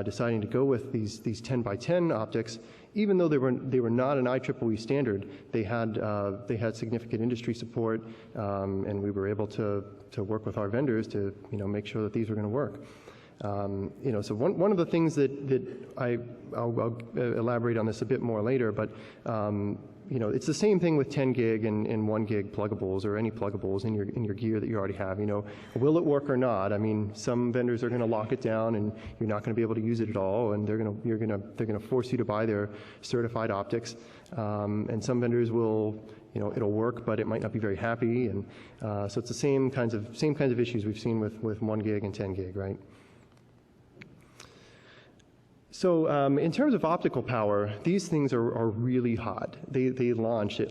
deciding to go with these 10 by 10 optics. Even though they were not an IEEE standard, they had significant industry support, and we were able to work with our vendors to make sure that these were going to work. So one of the things that I'll elaborate on this a bit more later, but it's the same thing with 10 gig and 1 gig pluggables or any pluggables in your gear that you already have. Will it work or not? I mean, some vendors are going to lock it down, and you're not going to be able to use it at all, and they're going to force you to buy their certified optics. And some vendors will. It'll work, but it might not be very happy, and so it's the same kinds of issues we've seen with 1 gig and 10 gig, right? So in terms of optical power, these things are really hot. They launch at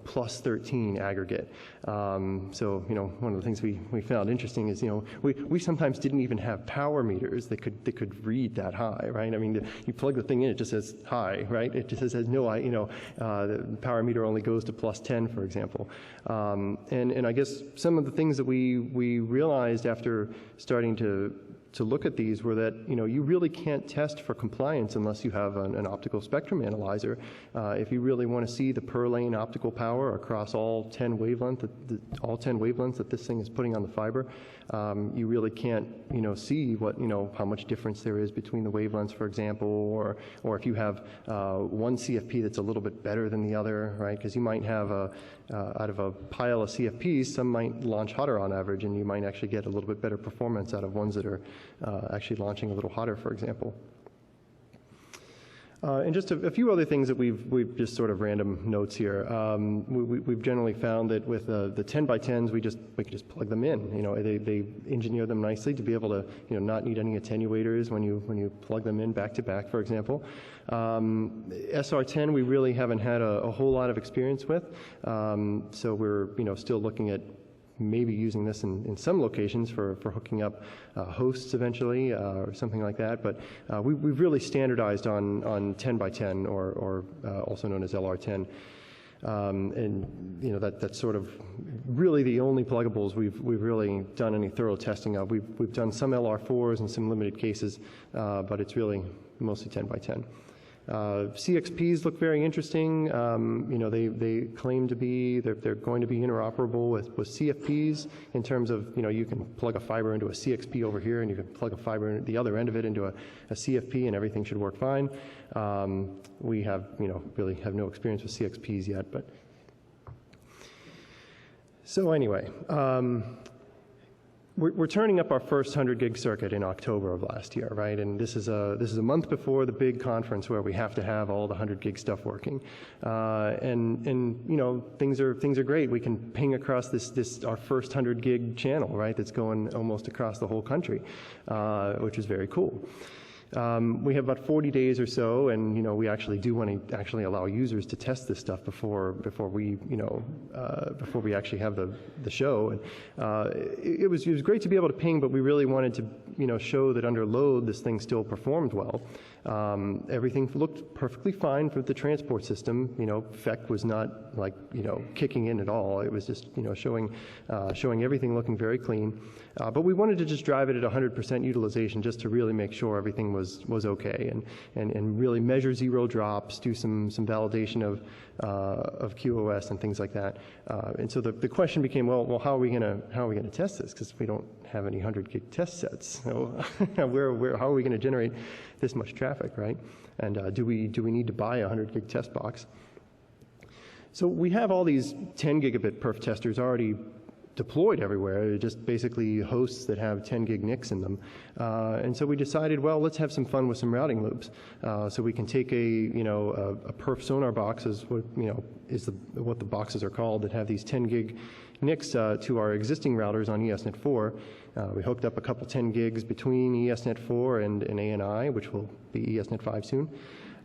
plus 13 aggregate. So one of the things we found interesting is we sometimes didn't even have power meters that could read that high, right? I mean, you plug the thing in, it just says high, right? It just says no, the power meter only goes to plus 10, for example. And I guess some of the things that we realized after starting to look at these were that you really can't test for compliance unless you have an optical spectrum analyzer. If you really want to see the per lane optical power across all 10 wavelengths that this thing is putting on the fiber, you really can't see what how much difference there is between the wavelengths, for example, or if you have one CFP that's a little bit better than the other, right? Because you might have out of a pile of CFPs, some might launch hotter on average, and you might actually get a little bit better performance out of ones that are actually launching a little hotter, for example. And just a few other things that we've just sort of random notes here. We've generally found that with the 10 by 10s, we can just plug them in. They engineer them nicely to be able to not need any attenuators when you plug them in back to back, for example. SR10 we really haven't had a whole lot of experience with, so we're still looking at maybe using this in some locations for hooking up hosts eventually or something like that. But we've really standardized on 10 by 10 or also known as LR10. And that's sort of really the only pluggables we've really done any thorough testing of. We've done some LR4s in some limited cases, but it's really mostly 10 by 10. CXPs look very interesting. They claim to be, they're going to be interoperable with CFPs in terms of, you can plug a fiber into a CXP over here and you can plug a fiber at the other end of it into a CFP and everything should work fine. We have, really have no experience with CXPs yet, but. So anyway, we're turning up our first 100 gig circuit in October of last year, right? And this is a month before the big conference where we have to have all the 100 gig stuff working, and things are great. We can ping across this our first 100 gig channel, right? That's going almost across the whole country, which is very cool. We have about 40 days or so, and we actually do want to actually allow users to test this stuff before we actually have the show. And it was great to be able to ping, but we really wanted to show that under load this thing still performed well. Everything looked perfectly fine for the transport system. FEC was not kicking in at all. It was just showing everything looking very clean. But we wanted to just drive it at 100% utilization just to really make sure everything was okay and really measure zero drops, do some validation of QoS and things like that. And so the question became, well, how are we gonna test this? Because we don't have any 100 gig test sets. So how are we going to generate this much traffic, right? And do we need to buy a 100 gig test box? So we have all these 10 gigabit perf testers already deployed everywhere. They're just basically hosts that have 10 gig NICs in them. And so we decided, well, let's have some fun with some routing loops. So we can take a perf sonar box, is what the boxes are called, that have these 10 gig NICs to our existing routers on ESNet 4. We hooked up a couple 10 gigs between ESNet 4 and ANI, which will be ESNet 5 soon.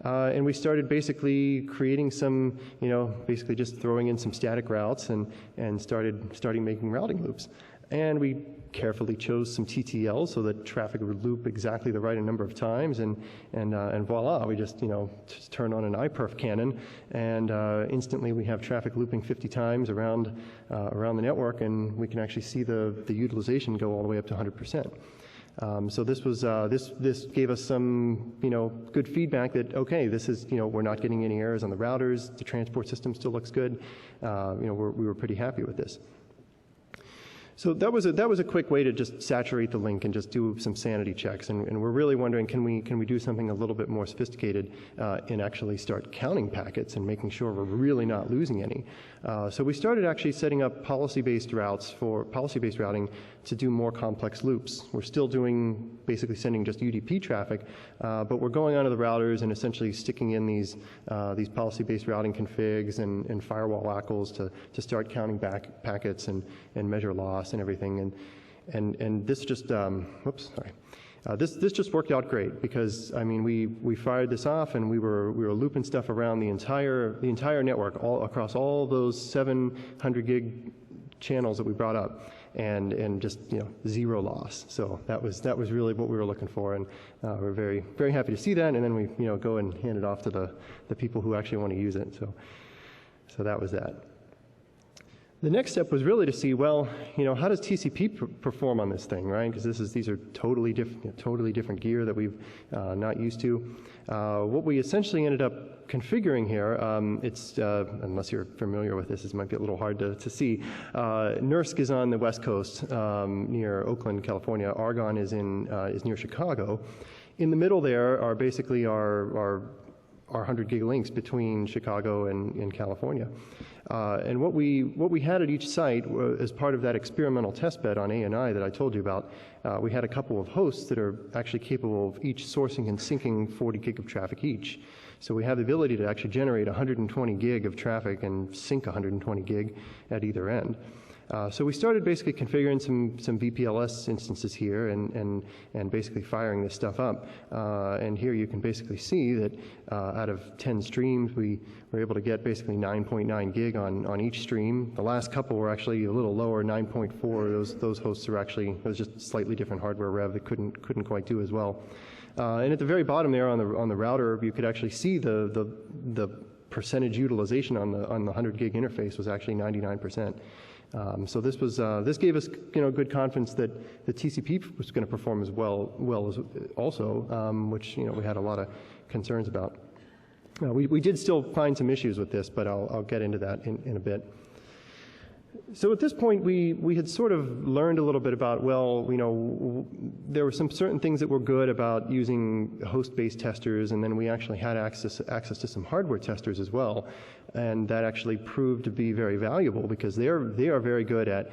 And we started basically creating some, basically just throwing in some static routes and starting making routing loops. And we carefully chose some TTL so that traffic would loop exactly the right number of times, and voila, we just just turn on an iPerf cannon, and instantly we have traffic looping 50 times around the network, and we can actually see the utilization go all the way up to 100%. So this was this gave us some good feedback that okay, this is we're not getting any errors on the routers, the transport system still looks good. We were pretty happy with this. So that was a quick way to just saturate the link and just do some sanity checks, and we're really wondering, can we do something a little bit more sophisticated and actually start counting packets and making sure we're really not losing any. So we started actually setting up policy-based routes for policy-based routing to do more complex loops. We're still doing basically sending just UDP traffic, but we're going onto the routers and essentially sticking in these policy-based routing configs and firewall ACLs to start counting back packets and measure loss and everything, and this just this just worked out great because I mean we fired this off and we were looping stuff around the entire network all across all those 700 gig channels that we brought up, and just zero loss. So that was really what we were looking for, and we're very, very happy to see that. And then we go and hand it off to the people who actually want to use it. So that was that. The next step was really to see, well, how does TCP perform on this thing, right? Because these are totally different gear that we've not used to. What we essentially ended up configuring here, it's unless you're familiar with this might be a little hard to see. NERSC is on the West Coast near Oakland, California. Argonne is near Chicago. In the middle there are basically our 100 gig links between Chicago and California. And what we had at each site as part of that experimental testbed on ANI that I told you about, we had a couple of hosts that are actually capable of each sourcing and syncing 40 gig of traffic each. So we have the ability to actually generate 120 gig of traffic and sync 120 gig at either end. So we started basically configuring some VPLS instances here and basically firing this stuff up. And here you can basically see that out of 10 streams, we were able to get basically 9.9 gig on each stream. The last couple were actually a little lower, 9.4. Those hosts are actually, it was just slightly different hardware rev that couldn't quite do as well. And at the very bottom there on the router, you could actually see the percentage utilization on the 100 gig interface was actually 99%. So this gave us good confidence that the TCP was going to perform as well as also, which we had a lot of concerns about. We did still find some issues with this, but I'll get into that in a bit. So at this point, we had sort of learned a little bit about, well, there were some certain things that were good about using host-based testers, and then we actually had access to some hardware testers as well, and that actually proved to be very valuable because they are very good at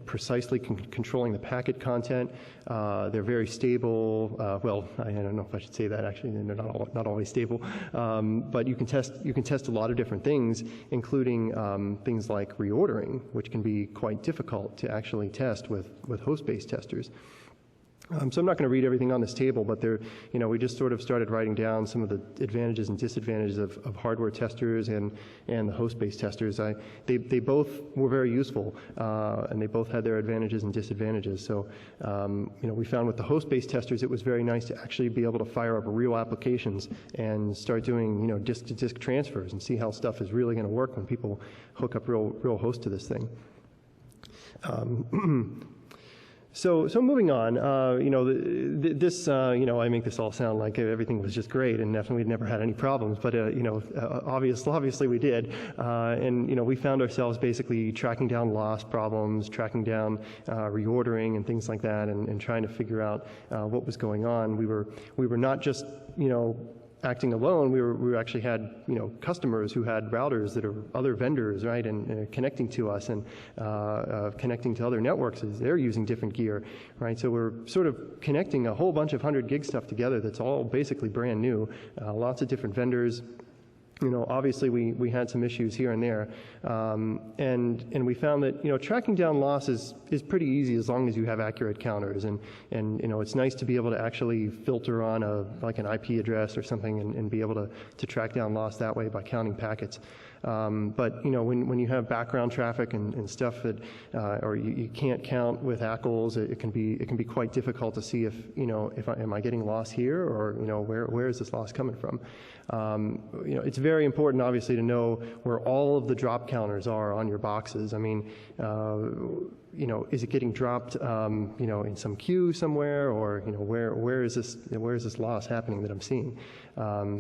precisely controlling the packet content. They're very stable. Well, I don't know if I should say that. Actually, they're not always stable, but you can test a lot of different things, including things like reordering, which can be quite difficult to actually test with host-based testers. So I'm not going to read everything on this table, but we just sort of started writing down some of the advantages and disadvantages of hardware testers and the host-based testers. They both were very useful, and they both had their advantages and disadvantages. So we found with the host-based testers, it was very nice to actually be able to fire up real applications and start doing disk-to-disk transfers and see how stuff is really going to work when people hook up real hosts to this thing. So moving on, this, I make this all sound like everything was just great and definitely we'd never had any problems, but, obviously we did. And we found ourselves basically tracking down loss problems, tracking down reordering and things like that, and trying to figure out what was going on. We were not just, acting alone. We actually had customers who had routers that are other vendors, right, and connecting to us and connecting to other networks as they're using different gear, right. So we're sort of connecting a whole bunch of 100 gig stuff together that's all basically brand new, lots of different vendors. obviously we had some issues here and there, and we found that tracking down loss is pretty easy as long as you have accurate counters, and it's nice to be able to actually filter on like an IP address or something and be able to track down loss that way by counting packets. But when you have background traffic and stuff that or you can't count with ACLs, it can be quite difficult to see if am I getting loss here, or where is this loss coming from. It's very important, obviously, to know where all of the drop counters are on your boxes. I mean, is it getting dropped in some queue somewhere, or where is this loss happening that I'm seeing?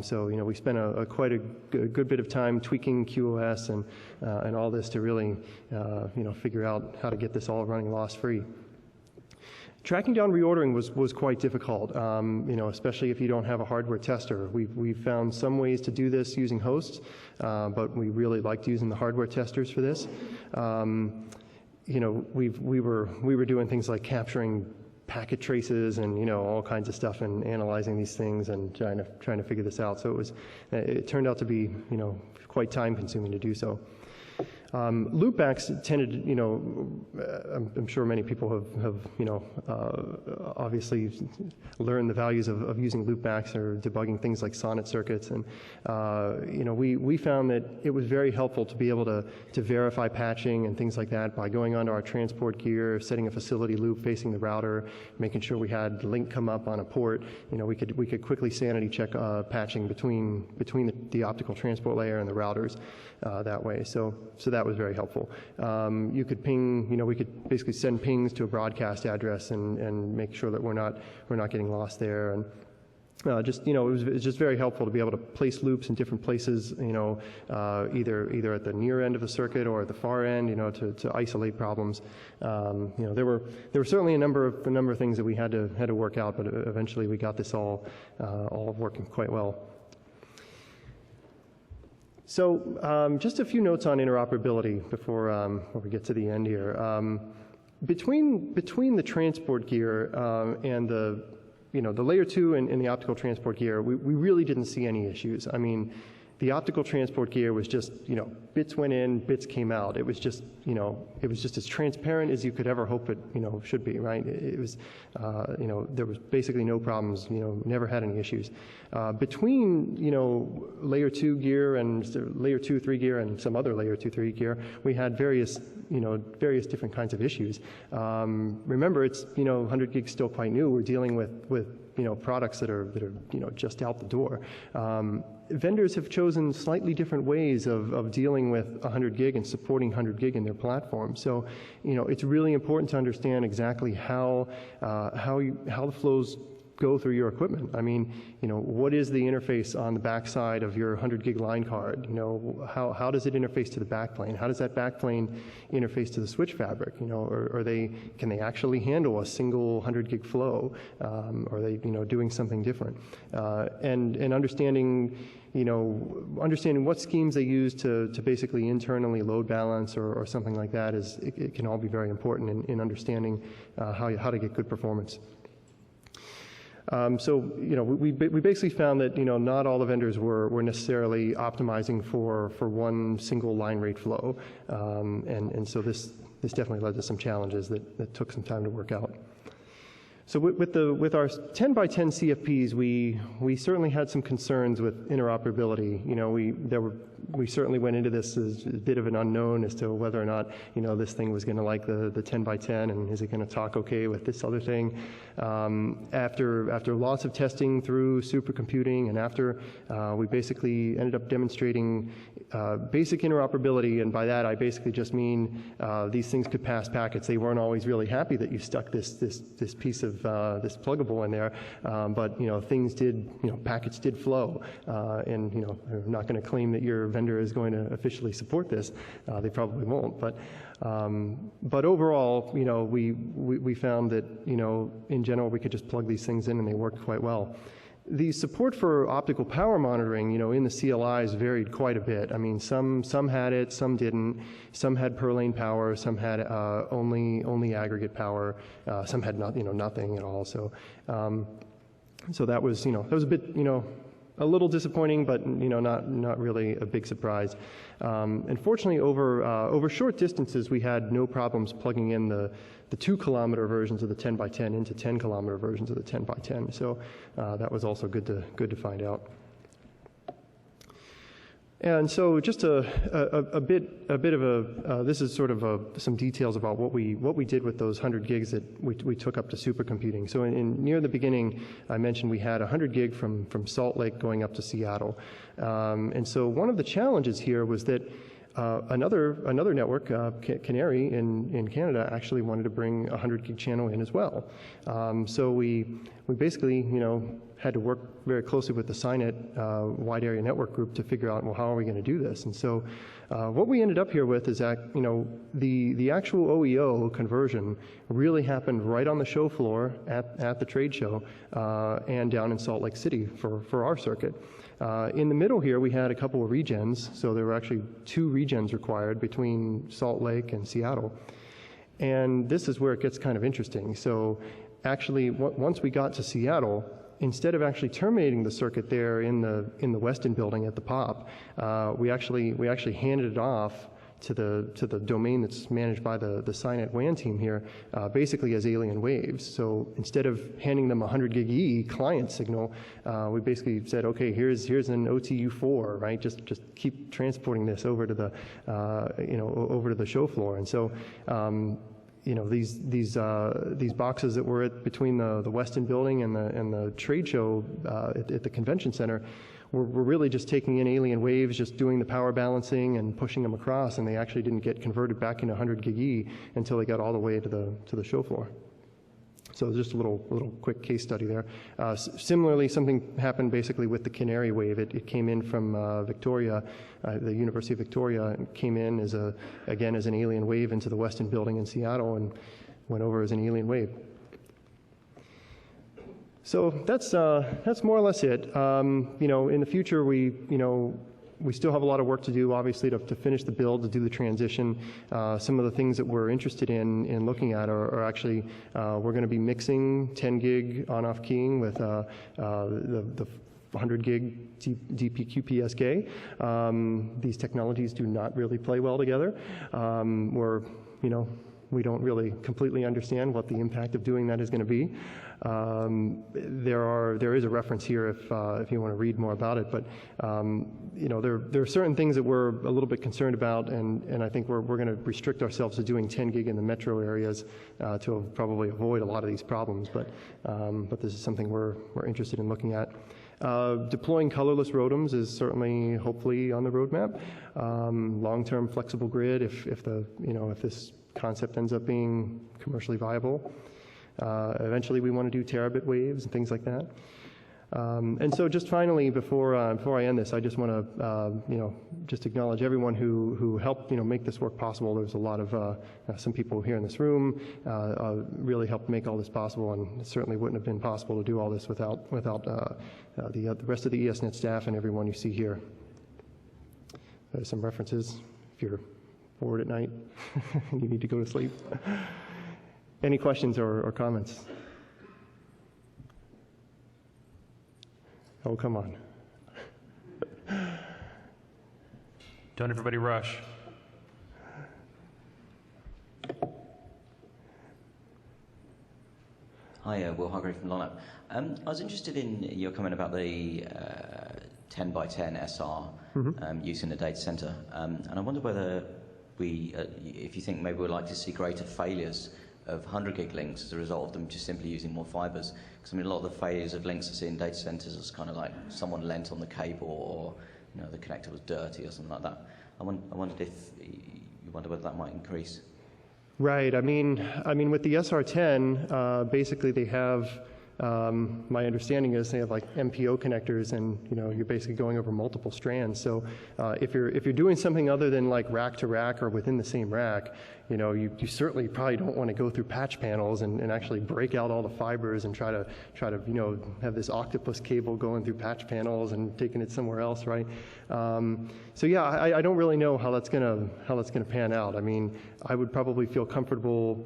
So we spent quite a good bit of time tweaking QoS and all this to really figure out how to get this all running loss free. Tracking down reordering was quite difficult, especially if you don't have a hardware tester. We found some ways to do this using hosts, but we really liked using the hardware testers for this. We were doing things like capturing packet traces and all kinds of stuff and analyzing these things and trying to figure this out. So it turned out to be quite time consuming to do so. Loopbacks tended, I'm sure many people have obviously learned the values of using loopbacks or debugging things like sonnet circuits, and we found that it was very helpful to be able to verify patching and things like that by going onto our transport gear, setting a facility loop facing the router, making sure we had link come up on a port. We could quickly sanity check patching between the optical transport layer and the routers that way. So that was very helpful. You could ping, we could basically send pings to a broadcast address and make sure that we're not getting lost there. And it was just very helpful to be able to place loops in different places, either at the near end of the circuit or at the far end, to isolate problems. There were certainly a number of things that we had to work out, but eventually we got this all working quite well. So just a few notes on interoperability before we get to the end here. Between the transport gear and the layer 2 and the optical transport gear, we really didn't see any issues. I mean, the optical transport gear was just, bits went in, bits came out. It was just as transparent as you could ever hope it, should be, right? It was, there was basically no problems, never had any issues. Between, layer 2 gear and layer 2, 3 gear and some other layer 2, 3 gear, we had various different kinds of issues. Remember, it's, 100 gigs still quite new. We're dealing with products that are just out the door. Vendors have chosen slightly different ways of dealing with 100 gig and supporting 100 gig in their platform. So, it's really important to understand exactly how the flows go through your equipment. I mean, what is the interface on the backside of your 100 gig line card? How does it interface to the backplane? How does that backplane interface to the switch fabric? Can they actually handle a single 100 gig flow? Are they, doing something different? And understanding what schemes they use to basically internally load balance or something like that it can all be very important in understanding how to get good performance. We basically found that not all the vendors were necessarily optimizing for one single line rate flow, and so this definitely led to some challenges that took some time to work out. So with our 10 by 10 CFPs, we certainly had some concerns with interoperability. We certainly went into this as a bit of an unknown as to whether or not this thing was going to like the 10 by 10, and is it going to talk okay with this other thing. After lots of testing through supercomputing, and after we basically ended up demonstrating basic interoperability, and by that I basically just mean these things could pass packets. They weren't always really happy that you stuck this piece of this pluggable in there, but things did, packets did flow, and I'm not going to claim that your vendor is going to officially support this. They probably won't, but overall, we found that in general we could just plug these things in and they worked quite well. The support for optical power monitoring, in the CLIs varied quite a bit. I mean, some had it, some didn't. Some had per lane power, some had only aggregate power, some had nothing at all. So that was that was a bit a little disappointing, but not really a big surprise. Unfortunately, over short distances, we had no problems plugging in the 2-kilometer versions of the 10 by 10 into 10-kilometer versions of the 10 by 10. So that was also good to find out. And so just a bit of this is sort of some details about what we did with those 100 gigs that we took up to supercomputing. So near the beginning, I mentioned we had 100 gig from Salt Lake going up to Seattle. And so one of the challenges here was that another network, Canary in Canada, actually wanted to bring a 100 gig channel in as well. So we basically, had to work very closely with the SINET wide area network group to figure out, well, how are we going to do this? And so what we ended up here with is that, the actual OEO conversion really happened right on the show floor at the trade show and down in Salt Lake City for our circuit. In the middle here, we had a couple of regens, so there were actually 2 regens required between Salt Lake and Seattle. And this is where it gets kind of interesting. So actually, once we got to Seattle, instead of actually terminating the circuit there in the Weston building at the POP, we actually handed it off to the domain that's managed by the SINET WAN team here, basically as alien waves. So instead of handing them a 100 gig E client signal, we basically said, okay, here's an OTU4, right? Just keep transporting this over to the over to the show floor. And so these boxes that were between the Weston building and the trade show at the convention center were really just taking in alien waves, just doing the power balancing and pushing them across, and they actually didn't get converted back into 100 gig E until they got all the way to the show floor. So just a little quick case study there. Similarly, something happened basically with the Canary wave. It came in from Victoria, the University of Victoria, and came in as an alien wave into the Weston building in Seattle and went over as an alien wave. So that's more or less it. In the future, we still have a lot of work to do, obviously, to finish the build, to do the transition. Some of the things that we're interested in looking at are actually, we're going to be mixing 10 gig on-off keying with the 100 gig DPQPSK. These technologies do not really play well together. We don't really completely understand what the impact of doing that is going to be. There is a reference here if you want to read more about it, but there are certain things that we're a little bit concerned about, and I think we're going to restrict ourselves to doing 10 gig in the metro areas to probably avoid a lot of these problems. But this is something we're interested in looking at. Deploying colorless ROADMs is certainly, hopefully, on the roadmap. Long-term flexible grid, if this concept ends up being commercially viable. Eventually, we want to do terabit waves and things like that. And so, just finally, before I end this, I just want to just acknowledge everyone who helped make this work possible. There's a lot of some people here in this room really helped make all this possible, and it certainly wouldn't have been possible to do all this without the rest of the ESNet staff and everyone you see here. There's some references if you're bored at night and you need to go to sleep. Any questions or comments? Oh, come on. Don't everybody rush. Hi, Will Hargrave from Lonap. I was interested in your comment about the 10 by 10 SR use in the data center, and I wonder whether if you think maybe we'd like to see greater failures of 100 gig links as a result of them just simply using more fibers. Because a lot of the failures of links I see in data centers is kind of like someone leant on the cable, or the connector was dirty or something like that. I wondered if you wonder whether that might increase. Right. I mean, with the SR10, basically they have. My understanding is they have like MPO connectors, and you're basically going over multiple strands. So if you're doing something other than like rack to rack or within the same rack, you certainly probably don't want to go through patch panels and actually break out all the fibers and try to have this octopus cable going through patch panels and taking it somewhere else, right? So yeah, I don't really know how that's gonna pan out. I mean, I would probably feel comfortable,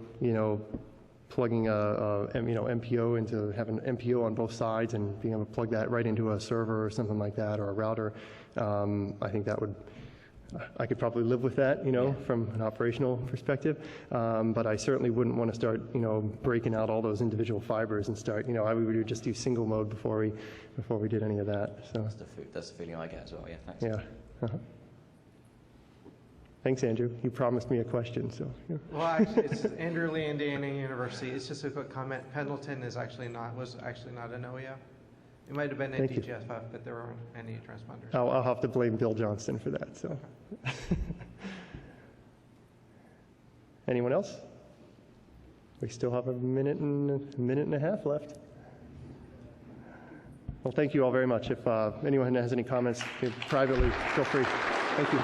plugging a MPO into having an MPO on both sides and being able to plug that right into a server or something like that, or a router. I think that would, I could probably live with that, from an operational perspective. But I certainly wouldn't want to start, breaking out all those individual fibers and start, I would just do single mode before we did any of that. So That's the feeling I get as well. Yeah, thanks. yeah. Uh-huh. Thanks, Andrew. You promised me a question, so. Yeah. Well, actually, it's Andrew Lee, Indiana University. It's just a quick comment. Pendleton was actually not an OEM. It might have been Thank you. NDGFF, but there weren't any transponders. I'll have to blame Bill Johnston for that. So. Anyone else? We still have a minute and a half left. Well, thank you all very much. If anyone has any comments privately, feel free. Thank you.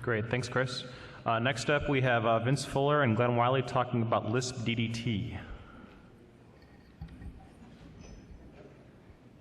Great, thanks, Chris. Next up, we have Vince Fuller and Glenn Wiley talking about Lisp DDT.